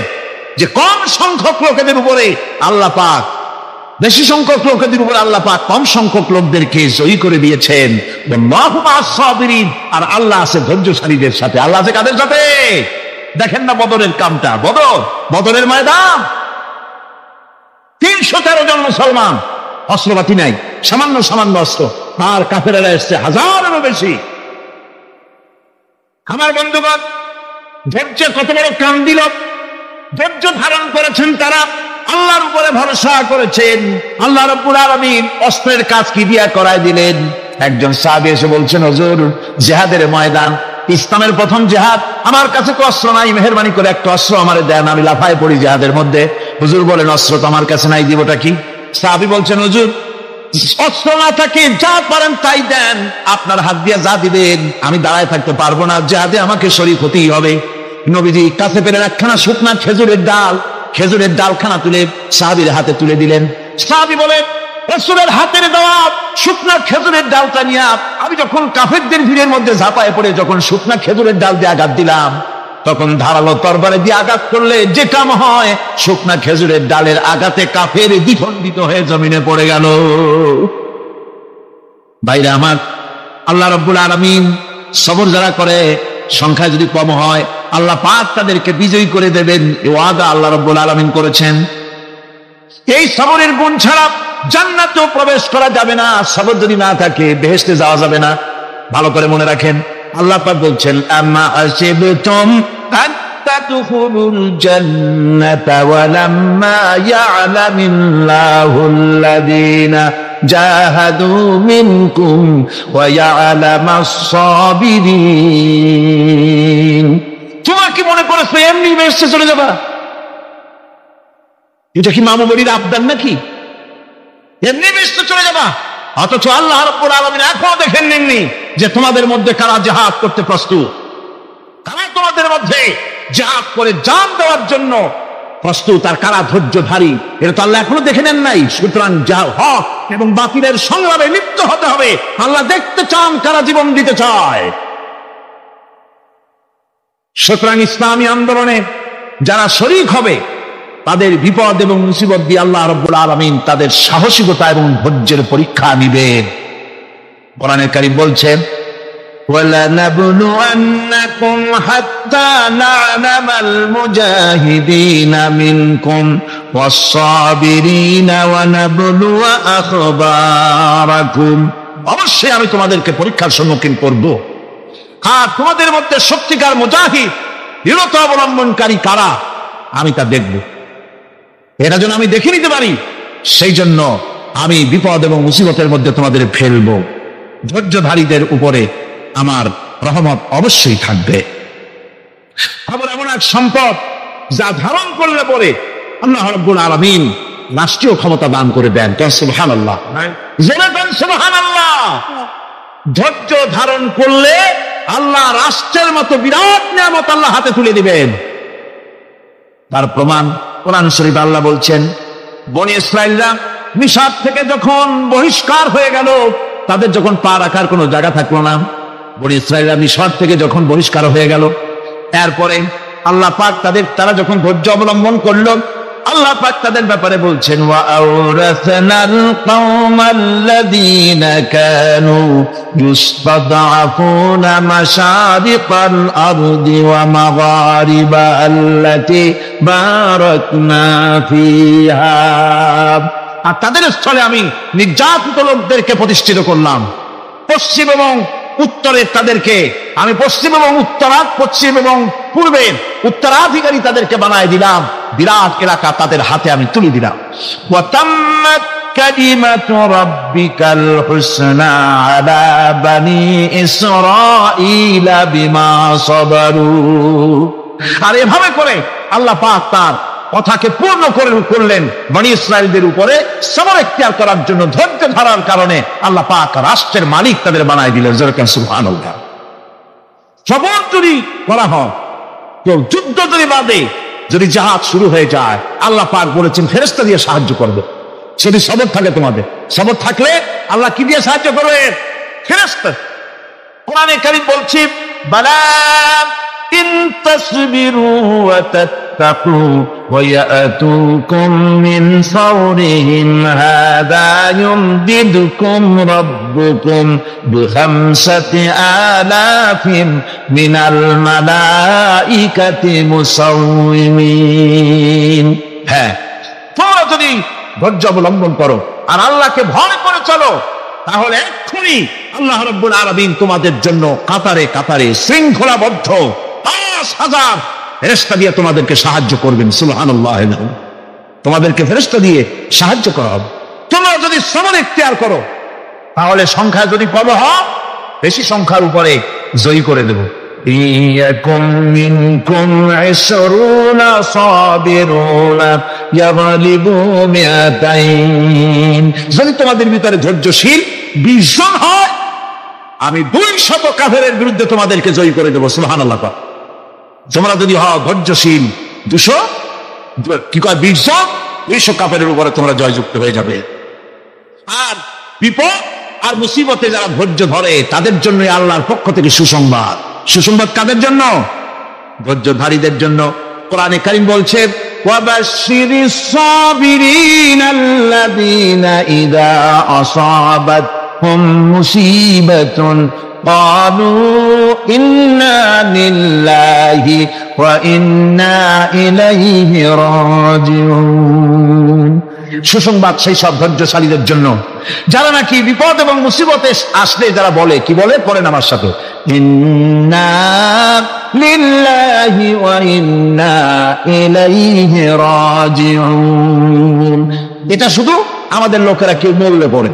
যে কম সংখ্যক লোকেদের উপরে আল্লাহ পাক, বেশি সংখ্যক লোকেদের উপরে আল্লাহ পাক কম সংখ্যক লোকদেরকে জয়ী করে দিয়েছেন। ওয়াল্লাহু মা'আস সাবিরিন। আর আল্লাহ আছে ধৈর্যশালীদের সাথে। আল্লাহ আছে কাদের সাথে? দেখেন না বদরের কামটা, বদরের ময়দান, 313 জন মুসলমান, অস্ত্রপাতি নাই, সামান্য অস্ত্র, আর কাফেরেরা এসছে হাজারেরও বেশি। আমার বন্ধুগণ, ধৈর্য কত বড় কাম দিল, ধৈর্য ধারণ করেছেন তারা, আল্লাহর উপরে ভরসা করেছেন। আল্লাহ রাব্বুল আলামিন অস্ত্রের কাজ কি দিয়া করায় দিলেন। একজন সাহাবী এসে বলছেন, হুজুর, জিহাদের ময়দান, ইসলামের প্রথম জিহাদ, আমার কাছে তো অস্ত্র নাই, মেহেরবানি করে একটা অস্ত্র আমারে দেন, আমি লাফায় পড়ি জিহাদের মধ্যে। হুজুর বলেন, অস্ত্র তো আমার কাছে নাই, দিবটা কি? সাহাবী বলছেন, হুজুর, অস্ত্র না থাকে যা পারেন তাই দেন, আপনার হাত দিয়ে যা দিবেন আমি দাঁড়ায় থাকতে পারবো না, জিহাদে আমাকে শরীক হতেই হবে। নবীজি কাছে পেলেন একখানা শুকনা খেজুরের ডালখানা তুলে সাহাবীর হাতে তুলে দিলেন। সাহাবী বলেন, রাসূলের হাতের দেওয়া শুকনা খেজুরের ডালটা নিয়ে আমি যখন কাফেরদের ভিড়ের মধ্যে ঝাঁপায় পড়ে যখন শুকনা খেজুরের ডাল দিয়ে আঘাত দিলাম, তখন ধারালো তরবারে দিয়ে আঘাত করলে যে কাম হয়, শুকনা খেজুরের ডালের আঘাতে কাফের দ্বিখণ্ডিত হয়ে জমিনে পড়ে গেল। ভাইরা আমার, আল্লাহ রাব্বুল আলামিন সবর যারা করে, সংখ্যা যদি কম হয়, আল্লাহ পাক তাদেরকে বিজয়ী করে দেবেন, এই ওয়াদা আল্লাহ রাব্বুল আলামিন করেছেন। এই সবরের গুণ ছাড়া জান্নাতেও প্রবেশ করা যাবে না। সবর যদি না থাকে বেহেশতে যাওয়া যাবে না। ভালো করে মনে রাখেন, আল্লাহ পাক বলছেন, আম্মা হাসিবতুম আন তাদখুলুল জান্নাতা ওয়া লাম্মা ইয়া'লামিল্লাহুল্লাযীনা জাহাদু মিনকুম ওয়া ইয়া'লামাস সাবিরিন। তোমরা কি মনে করেছো এমনি বেহেশতে চলে যাবা? এটা কি মামু বাড়ির আবদার নাকি? এমনি বেহেশতে চলে যাবা? অথচ আল্লাহ রাব্বুল আলামিন এখনো দেখেন নেননি যে তোমাদের মধ্যে কারা জিহাদ করতে প্রস্তুত, কারা তোমাদের মধ্যে জিহাদ করে জান দেওয়ার জন্য প্রস্তুত, আর কারা ধৈর্যধারী, এটা তো আল্লাহ এখনো দেখে নেন নাই। সুতরাং হক এবং বাতিলের সংগ্রামে লিপ্ত হতে হবে। আল্লাহ দেখতে চান কারা জীবন দিতে চায়। সুতরাং ইসলামী আন্দোলনে যারা শরীক হবে তাদের বিপদ এবং মুসিবত দিয়ে আল্লাহ রাব্বুল আলামিন তাদের সাহসিকতা এবং ধৈর্যের পরীক্ষা নিবেন। কোরআনে কারীম বলছেন, وَلَنَبْلُوَنَّكُمْ حَتَّى نَعْلَمَ الْمُجَاهِدِينَ مِنكُمْ وَالصَّابِرِينَ وَنَبْلُوَ أَخْبَارَكُمْ। অবশ্যই আমি তোমাদেরকে পরীক্ষার সম্মুখীন করব, আর তোমাদের মধ্যে সত্যিকার মুজাহিদ, দৃঢ়তা অবলম্বনকারী কারা, আমি তা দেখব। এটা যেন আমি দেখে নিতে পারি, সেই জন্য আমি বিপদ এবং মুসিবতের মধ্যে তোমাদের ফেলবো। ধৈর্যধারীদের উপরে আমার রহমত অবশ্যই থাকবে। আবার এমন এক সম্পদ যা ধারণ করলে পরে আল্লাহ রাব্বুল আলামিন রাষ্ট্রীয় ক্ষমতা দান করে দেন। সুবহানাল্লাহ, সুবহানাল্লাহ। ধৈর্য ধারণ করলে আল্লাহ রাষ্ট্রের মতো বিরাট নিয়ামত আল্লাহ হাতে তুলে দিবেন। তার প্রমাণ কোরআন শরীফে আল্লাহ বলছেন, বনি ইসরাঈলরা মিশর থেকে যখন বহিষ্কার হয়ে গেল, তাদের যখন পা রাখার কোনো জায়গা থাকলো না, বনি ইসরাঈলরা মিশর থেকে যখন বহিষ্কার হয়ে গেল, এরপরে আল্লাহ পাক তারা যখন ধৈর্য অবলম্বন করলো, আল্লাহ পাক তাদের ব্যাপারে বলছেন, ওয়া আওরাসনাল কওমাল্লাযীনা কানু ইউসতাদআফুনা মাশারিকাল আরদি ওয়া মাগারিবা আল্লাতী বারাকনা ফিহা। আর তাদের স্থলে আমি নির্যাতিত লোকদেরকে প্রতিষ্ঠিত করলাম। পশ্চিম এবং উত্তরের তাদেরকে আমি পশ্চিম এবং পশ্চিম এবং পূর্বের উত্তরাধিকারী তাদেরকে বানায় দিলাম। বিরাট এলাকা তাদের হাতে আমি তুলে দিলাম। ওয়া তাম্মাত কালিমাতু রাব্বিকাল হুসনা আলা বানি ইসরাঈলা বিমা সাবারু। আর এভাবে করে আল্লাহ পাক তার কথাকে পূর্ণ করলেন বনি ইসরাঈলদের উপরে। সবর ইখতিয়ার করার জন্য, ধৈর্য ধরার কারণে আল্লাহ পাক রাষ্ট্রের মালিক তাদের বানায় দিলেন। সুবহানাল্লাহ। সবর যদি করা হয়, কেউ যুদ্ধ যদি বাদে, যদি জাহাজ শুরু হয়ে যায়, আল্লাহ পাক বলেছেন ফেরেশতা দিয়ে সাহায্য করবে। যদি সবর থাকে, তোমাদের সবর থাকলে আল্লাহ কি দিয়ে সাহায্য করবে? ফেরেশতা। কোরআনে কারীম বলছে, বালা ইন তাসবিরু ওয়া তাত্তাকু ওয়া ইয়াতুকুম মিন ফাওরিহিম হাদা ইউমদিদুকুম রাব্বুকুম বিখামসাতি আলাফিন মিনাল মালাইকাতি মুসাউমিন। হ্যাঁ, তোমরা যদি ধৈর্য অবলম্বন করো আর আল্লাহকে ভয় করে চলো, তাহলে এক্ষুনি আল্লাহ রাব্বুল আলামিন তোমাদের জন্য কাতারে কাতারে শৃঙ্খলাবদ্ধ ৫,০০০ ফেরেশতা দিয়ে তোমাদেরকে সাহায্য করবেন। সুবহানাল্লাহ। তোমাদেরকে ফেরেশতা দিয়ে সাহায্য করা হবে। তোমরা যদি সবর ইখতিয়ার করো, তাহলে সংখ্যা যদি কম হয়, বেশি সংখ্যার উপরে জয়ী করে দেব। ইয়াকুম মিনকুম ২০ সাবিরুনা ইয়াগলিবু মিআতাইন। যদি তোমাদের ভিতরে ধৈর্যশীল ২০ জন হয়, আমি ২০০ কাফেরের বিরুদ্ধে তোমাদেরকে জয়ী করে দেব। সুবহানাল্লাহ। তোমরা যদি হও ধৈর্যশীল ২০০ কি কয় ২০ জন, ২০০ কাফেরের উপরে তোমরা জয়যুক্ত হয়ে যাবে। আর বিপদ আর মুসিবতে যারা ধৈর্য ধরে তাদের জন্য আল্লাহর পক্ষ থেকে সুসংবাদ। সুসংবাদ কাদের জন্য? ধৈর্যধারীদের জন্য। কোরআনে কারীম বলছে, ওয়াবাশশিরিস সাবিরিনা আল্লাযীনা ইযা আসাবাতহুম মুসিবাতুন ক্বালু ইন্না লিল্লাহি ওয়া ইন্না ইলাইহি রাজিউন। সুসংবাদ সেই সব ধৈর্যশালীদের জন্য যারা নাকি বিপদ এবং মুসিবতে আসলে যারা বলে, কি বলে? পড়েন আমার সাথে, ইন্না লিল্লাহি ওয়া ইন্না ইলাইহি রাজিউন। এটা শুধু আমাদের লোকেরা কেউ মরলে পড়ে,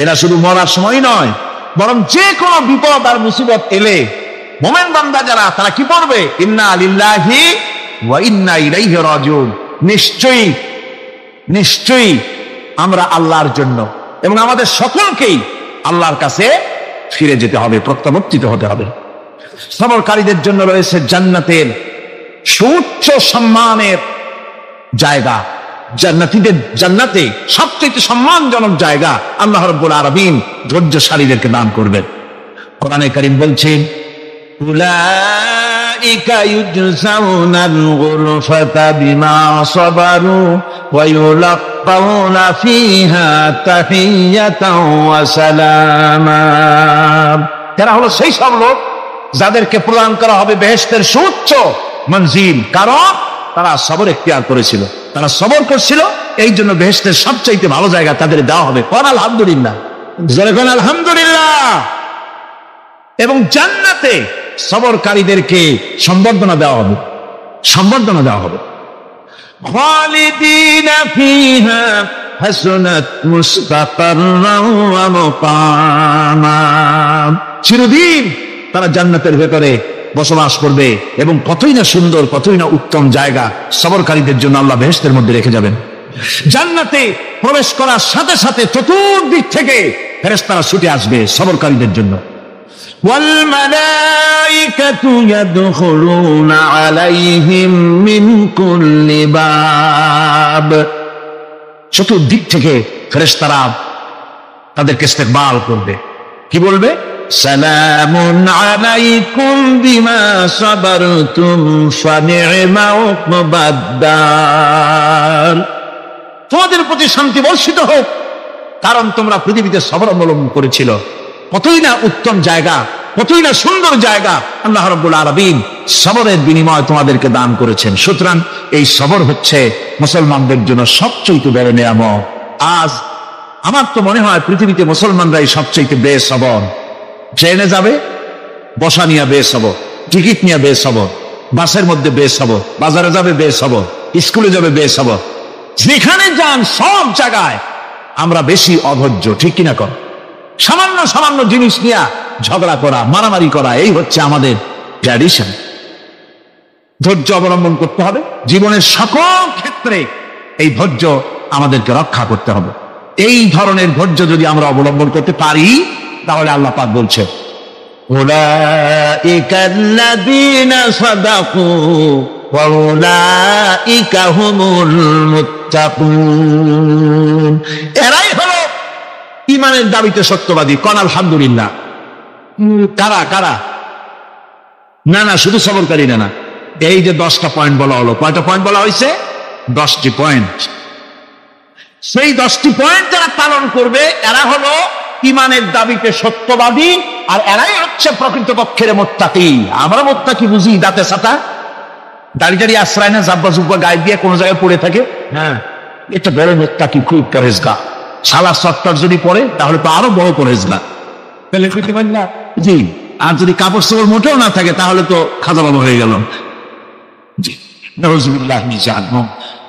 এটা শুধু মরার সময় নয়, বরং যে কোনো বিপদ আর মুসিবত এলে মোমেন বান্দা যারা তারা কি পড়বে? ইন্না লিল্লাহি ওয়া ইন্না ইলাইহি রাজিউন। নিশ্চয়ই নিশ্চয়ই আমরা আল্লাহর জন্য এবং আমাদের সকলকেই আল্লাহর কাছে ফিরে যেতে হবে, প্রত্যাবর্তিত হতে হবে। সবরকারীদের জন্য রয়েছে জান্নাতের সুউচ্চ সম্মানের জায়গা। জান্নাতে সবচেয়ে সম্মানজনক জায়গা আল্লাহ রাব্বুল আলামিন ধৈর্যশালীদেরকে দান করবেন। কোরআনে কারীম বলছেন, উলাইকা ইউজজাউনাল গুরফাতা বিমা সাবারু ওয়া ইউলাক্কাউনা ফিহা তাহিয়াতাও ওয়া সালামা। এরা হলো সেই সব লোক যাদেরকে প্রদান করা হবে বেহেশতের সুউচ্চ মঞ্জিল, কারণ তারা সবর এখতিয়ার করেছিল, তারা সবর করছিল, এই জন্য বেহেশতের সবচাইতে ভালো জায়গা তাদের দেওয়া হবে। কোন আলহামদুলিল্লাহ, জোরে কোন আলহামদুলিল্লাহ। এবং জান্নাতে সবরকারীদেরকে সম্বর্ধনা দেওয়া হবে, সম্বর্ধনা দেওয়া হবে। খালিদিনা ফিহা হাসনাত মুস্তাকাররান ওয়া মুকামা। চিরদিন তারা জান্নাতের ভেতরে বসবাস করবে এবং কতই না সুন্দর, কতই না উত্তম জায়গা সবরকারীদের জন্য আল্লাহ বেহেশতের মধ্যে রেখে যাবেন। জান্নাতে প্রবেশ করার সাথে সাথে চতুর্দিক থেকে ফেরেশতারা ছুটে আসবে সবরকারীদের জন্য। ওয়াল মালাইকাতু ইয়াদখুলুনা আলাইহিম মিন কুল্লি বাব। চতুর্দিক থেকে ফেরেশতারা তাদেরকে ইস্তেকবাল করবে, কি বলবে? সালামুন আলাইকুম বিমা সাবারতুম ফানি'মা উকবাদ। তোমাদের প্রতি শান্তি বর্ষিত হোক, কারণ তোমরা পৃথিবীতে সবর অবলম্বন করেছিল। কতই না উত্তম জায়গা, কতই না সুন্দর জায়গা আল্লাহ রাব্বুল আলামিন সবরের বিনিময় তোমাদেরকে দান করেছেন। সুতরাং এই সবর হচ্ছে মুসলমানদের জন্য সবচেয়ে বড় নিয়ামত। আজ আমার তো মনে হয় পৃথিবীতে মুসলমানরাই সবচেয়ে বেসবর। ট্রেনে যাবে, বসা নিয়ে বেসবর, টিকিট নিয়ে বেসবর, বাসের মধ্যে বেসবর, বাজারে যাবে বেসবর, স্কুলে যাবে বেসবর, যেখানে যান সব জায়গায় আমরা বেশি অধৈর্য, ঠিক কিনা? কর সামান্য সামান্য জিনিস নিয়ে ঝগড়া করা, মারামারি করা, এই হচ্ছে আমাদের ট্র্যাডিশন। ধৈর্য অবলম্বন করতে হবে জীবনের সকল ক্ষেত্রে, এই ধৈর্য আমাদেরকে রক্ষা করতে হবে। এই ধরনের ধৈর্য যদি আমরা অবলম্বন করতে পারি তাহলে আল্লাহ পাক বলছে, উলাইকাল্লাযীনা সাদাকু ওয়া উলাইকা হুমুল মুত্তাকুন। এরাই হলো ঈমানের দাবিতে সত্যবাদী। কোন আলহামদুলিল্লাহ। কারা কারা? না না, শুধু সবরকারী না, এই যে 10টা পয়েন্ট বলা হলো, কয়টা পয়েন্ট বলা হয়েছে? 10টি পয়েন্ট। সেই 10টি পয়েন্ট যারা পালন করবে এরা হলো ঈমানের দাবিতে সত্যবাদী, আর এরাই হচ্ছে প্রকৃতপক্ষের মুত্তাকি। আমরা মুত্তাকি বুঝি দাঁতে ছাতা, দাড়ি আশ্রয় না, জাব্বা জুব্বা গায়ে দিয়ে কোনো জায়গায় পড়ে থাকে, হ্যাঁ এটা বড় মুত্তাকি, খুব পরেজগার। সালা সত্তর যদি পড়ে তাহলে তো আরো বড় পরেজগার। জি, আর যদি কাপড় চোপড় মোটেও না থাকে তাহলে তো খাজা বাবা হয়ে গেল। জি, নাউযুবিল্লাহ মিন যালিক।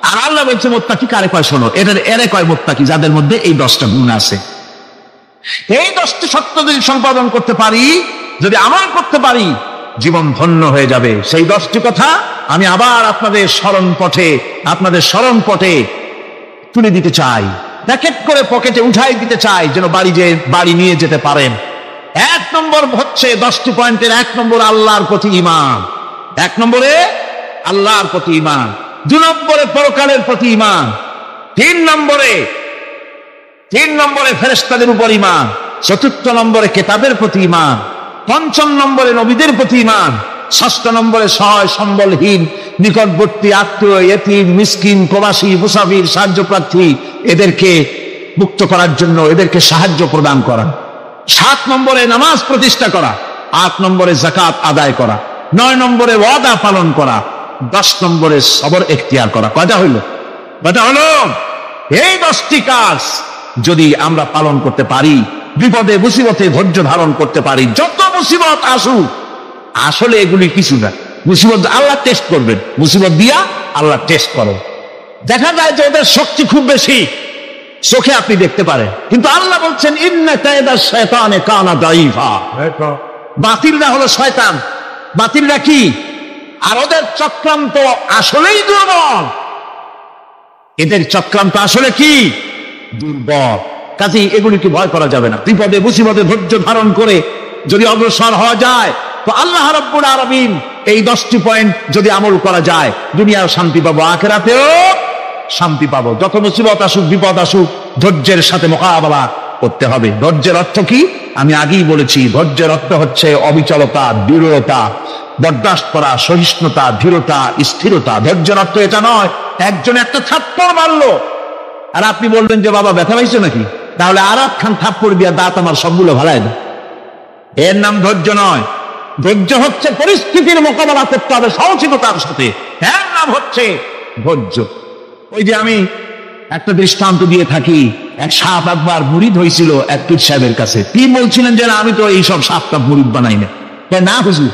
আর আল্লাহ বলছে মুত্তাকি কারে কয়? শোনো, এরে কয় মুত্তাকি যাদের মধ্যে এই 10টা গুণ আছে। এই 10টি সত্য যদি সম্পাদন করতে পারি, যদি আমল করতে পারি, জীবন ধন্য হয়ে যাবে। সেই 10টি কথা আমি আবার আপনাদের স্মরণ পটে তুলে দিতে চাই, প্যাকেট করে পকেটে উঠাই দিতে চাই, যেন বাড়ি নিয়ে যেতে পারেন। 1 নম্বর হচ্ছে 10টি পয়েন্টের 1 নম্বর আল্লাহর প্রতি ঈমান। 1 নম্বরে আল্লাহর প্রতি ঈমান, 2 নম্বরে পরকালের প্রতি ঈমান, 3 3 নম্বরে ফেরেশতাদের উপর ঈমান, 4র্থ নম্বরে কিতাবের প্রতি ঈমান, 5ম নম্বরে নবীদের প্রতি ঈমান, 6ষ্ঠ নম্বরে সহায় সম্বলহীন নিকটবর্তী আত্মীয়, ইতিম, মিসকিন, প্রবাসী, মুসাফির, সাহায্য প্রার্থী এদেরকে মুক্ত করার জন্য এদেরকে সাহায্য প্রদান করা, 7 নম্বরে নামাজ প্রতিষ্ঠা করা, 8 নম্বরে যাকাত আদায় করা, 9 নম্বরে ওয়াদা পালন করা, 10 নম্বরে সবর এখতিয়ার করা। কয়টা হইল? এই 10টি কাজ যদি আমরা পালন করতে পারি, বিপদে মুসিবতে ধৈর্য ধারণ করতে পারি, যত মুসিবত আসুক, আসলে এগুলি কিছু না। মুসিবত আল্লাহ টেস্ট করবেন, মুসিবত দিয়া আল্লাহ টেস্ট করো। দেখা যায় যে ওদের শক্তি খুব বেশি, চোখে আপনি দেখতে পারেন, কিন্তু আল্লাহ বলছেন ইন্না কায়দা শায়তানে কানা দাঈফা। বাতিলরা হলো শয়তান। বাতিলরা কি? আর ওদের চক্রান্ত আসলেই দুর্বল। এদের চক্রান্ত আসলে কি? দুর্বল। কাজেই এগুলিকে ভয় করা যাবে না। বিপদে মুসিবতে ধৈর্য ধারণ করে যদি অগ্রসর হওয়া যায়, তো আল্লাহ রাব্বুল আলামিন এই 10টি পয়েন্ট যদি আমল করা যায়, দুনিয়াও শান্তি পাবো, আখিরাতেও শান্তি পাবো। যত মুসিবত আসুক, বিপদ আসুক, ধৈর্যের সাথে মোকাবেলা করতে হবে। ধৈর্যের অর্থ কি? আমি আগেই বলেছি, ধৈর্যের অর্থ হচ্ছে অবিচলতা, দৃঢ়তা, বরদাস্ত করা, সহিষ্ণুতা, ধীরতা, স্থিরতা। ধৈর্যের অর্থ এটা নয় একজন একটা থাপ্পড় মারলো আর আপনি বলবেন যে বাবা ব্যথা পাইছো নাকি, তাহলে আর একখান থাপ্পড় দিয়া দাঁত আমার সবগুলো ভালাই দেয়। এর নাম ধৈর্য নয়। ধৈর্য হচ্ছে পরিস্থিতির মোকাবেলা করতে হবে সাহসিকতার সাথে, এর নাম হচ্ছে ধৈর্য। ওই যে আমি একটা দৃষ্টান্ত দিয়ে থাকি, এক সাপ একবার মুরিদ হয়েছিল এক পীর সাহেবের কাছে। পীর বলছিলেন যে আমি তো এইসব সাপটা মুরিদ বানাই না। না হুজুর,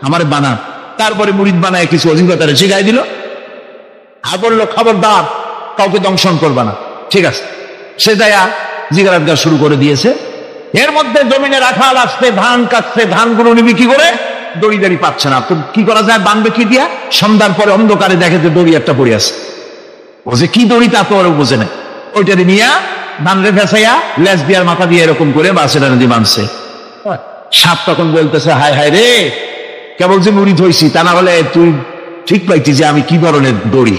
আমার বানান। তারপরে মুরিদ বানায় কিছু অভিজ্ঞতা শিখাই দিল আর বললো খবরদার কাউকে দংশন করবা না। ঠিক আছে, সে দয়া জিগারাত শুরু করে দিয়েছে। এর মধ্যে জমিনে রাখাল আসছে, ধান কাটছে, ধানগুলো নিবি কি করে? দড়ি দাড়ি পাচ্ছে না, তো কি করা যায়? বানবে কি দিয়া? সন্ধ্যার পরে অন্ধকারে দেখে যে দড়ি একটা পড়ে আছে। ও যে কি দড়ি তা তো ওরা বোঝে না। ওইটা নিয়ে ধান রে ফেসাইয়া লেজ দিয়ার মাথা দিয়ে এরকম করে বাসেটা নদী বানছে। সাপ তখন বলতেছে, হায় হায় রে, কেবল যে মুরিদ হইছি, তা না হলে তুই ঠিক পাইতি যে আমি কি ধরনের দড়ি।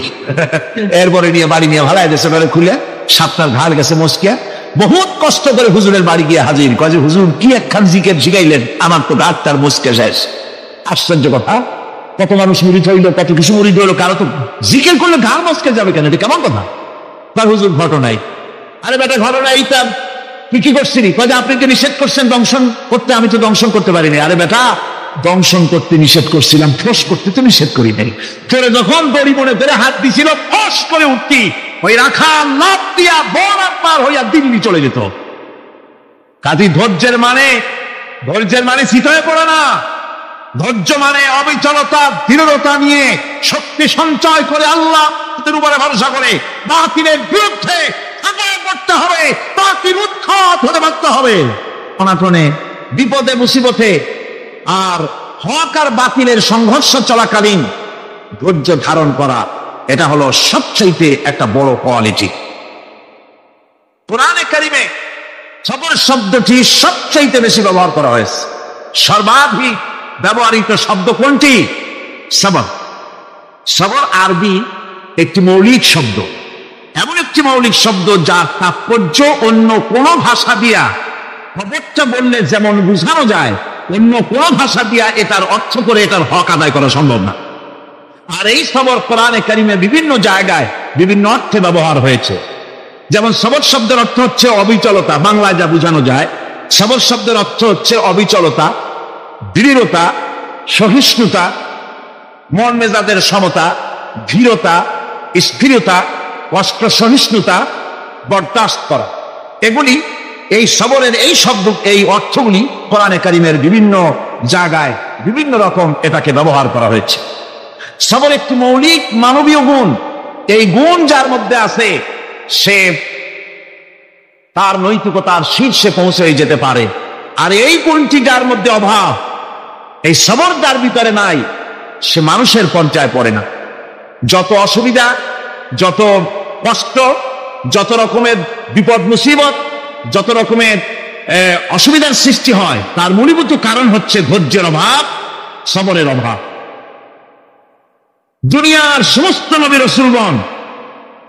এরপরে নিয়ে বাড়ি নিয়ে ভালাই দেশে খুলে সাপটার ঘাড় গেছে মস্কিয়া। বহুত কষ্ট করে হুজুরের বাড়ি গিয়ে হাজির, কয় যে হুজুর কি একখান জিকের শিখাইলেন, আমার তো ঘাটটার মস্কে শেষ। আশ্চর্য কথা, কত মানুষ মুরিদ হইল, কত কিছু মুরিদ হইলো, কারো তো জিকের করলে ঘাড় মস্কে যাবে কেন? এটা কেমন কথা? তার হুজুর ঘটনাই। আরে বেটা ঘটনা এইটা, তুই কি করছিলি? কয় যে আপনি তো নিষেধ করছেন দংশন করতে, আমি তো দংশন করতে পারিনি। আরে বেটা, দংশন করতে নিষেধ করছিলাম, ফোস করতে তো নিষেধ করি নাই। তোরে যখন দড়ি মনে ধরে হাত দিছিল, ফোস করে উঠতি, ওই রাখা লাভ দিয়া বড় পার হইয়া দিল্লি চলে যেত। কাজী ধৈর্যের মানে শীত হয়ে পড়ে না। ধৈর্য মানে অবিচলতা, দৃঢ়তা নিয়ে শক্তি সঞ্চয় করে আল্লাহর উপরে ভরসা করে বাতিলের বিরুদ্ধে করতে হবে, বাতিল উৎখাত হতে পারতে হবে। অনাটনে, বিপদে, মুসিবতে আর হক আর বাতিলের সংঘর্ষ চলাকালীন ধৈর্য ধারণ করা, এটা হলো সবচাইতে একটা বড় কোয়ালিটি। কোরআনে কারিমে সবর শব্দটি সবচাইতে বেশি ব্যবহার করা হয়েছে। সর্বাধিক ব্যবহৃত শব্দ কোনটি? সবর। সবর আরবি একটি মৌলিক শব্দ, এমন একটি মৌলিক শব্দ যার তাৎপর্য অন্য কোন ভাষা দিয়া খবরটা বললে যেমন বোঝানো যায়, অন্য কোন ভাষা দিয়া এটার অর্থ করে এটার হক আদায় করা সম্ভব না। আর এই সবর কোরআনে কারিমে বিভিন্ন জায়গায় বিভিন্ন অর্থে ব্যবহার হয়েছে। যেমন সবর শব্দের অর্থ হচ্ছে অবিচলতা, বাংলায় যা বোঝানো যায়। সবর শব্দের অর্থ হচ্ছে অবিচলতা, দৃঢ়তা, সহিষ্ণুতা, মন মেজাজের সমতা, ধীরতা, স্থিরতা, কষ্ট সহিষ্ণুতা, বরদাস্ত করা। এগুলি এই সবরের এই শব্দ, এই অর্থগুলি কোরআনে কারিমের বিভিন্ন জায়গায় বিভিন্ন রকম এটাকে ব্যবহার করা হয়েছে। সবর একটি মৌলিক মানবীয় গুণ। এই গুণ যার মধ্যে আছে, সে তার নৈতিকতার শীর্ষে পৌঁছে যেতে পারে। আর এই গুণটি যার মধ্যে অভাব, এই সবর যার ভিতরে নাই, সে মানুষের পর্যায়ে পড়ে না। যত অসুবিধা, যত কষ্ট, যত রকমের বিপদ মুসিবত, যত রকমের অসুবিধার সৃষ্টি হয়, তার মূলীভূত কারণ হচ্ছে ধৈর্যের অভাব, সবরের অভাব। দুনিয়ার সমস্ত নবী রাসূলগণ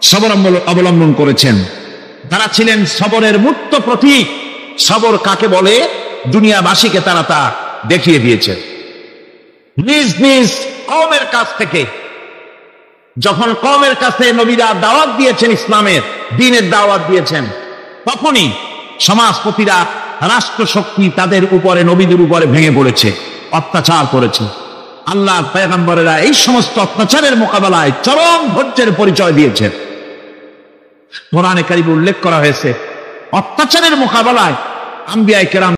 সবর অবলম্বন করেছেন। তারা ছিলেন সবরের মূর্ত প্রতীক। সবর কাকে বলে দুনিয়াবাসীকে তারা তা দেখিয়ে দিয়েছে। নিজ নিজ কওমের কাছ থেকে যখন কওমের কাছে নবীরা দাওয়াত দিয়েছেন, ইসলামের দ্বীনের দাওয়াত দিয়েছেন, তখনই সমাজপতিরা, রাষ্ট্রশক্তি তাদের উপরে, নবীদের উপরে ভেঙে পড়েছে, অত্যাচার করেছে। আল্লাহ পয়গম্বরেরা এই সমস্ত অত্যাচারের মোকাবেলায় চরম ধৈর্যের পরিচয় দিয়েছেন। কোরআনে কারিমে উল্লেখ করা হয়েছে অত্যাচারের মোকাবেলায় আম্বিয়া কেরাম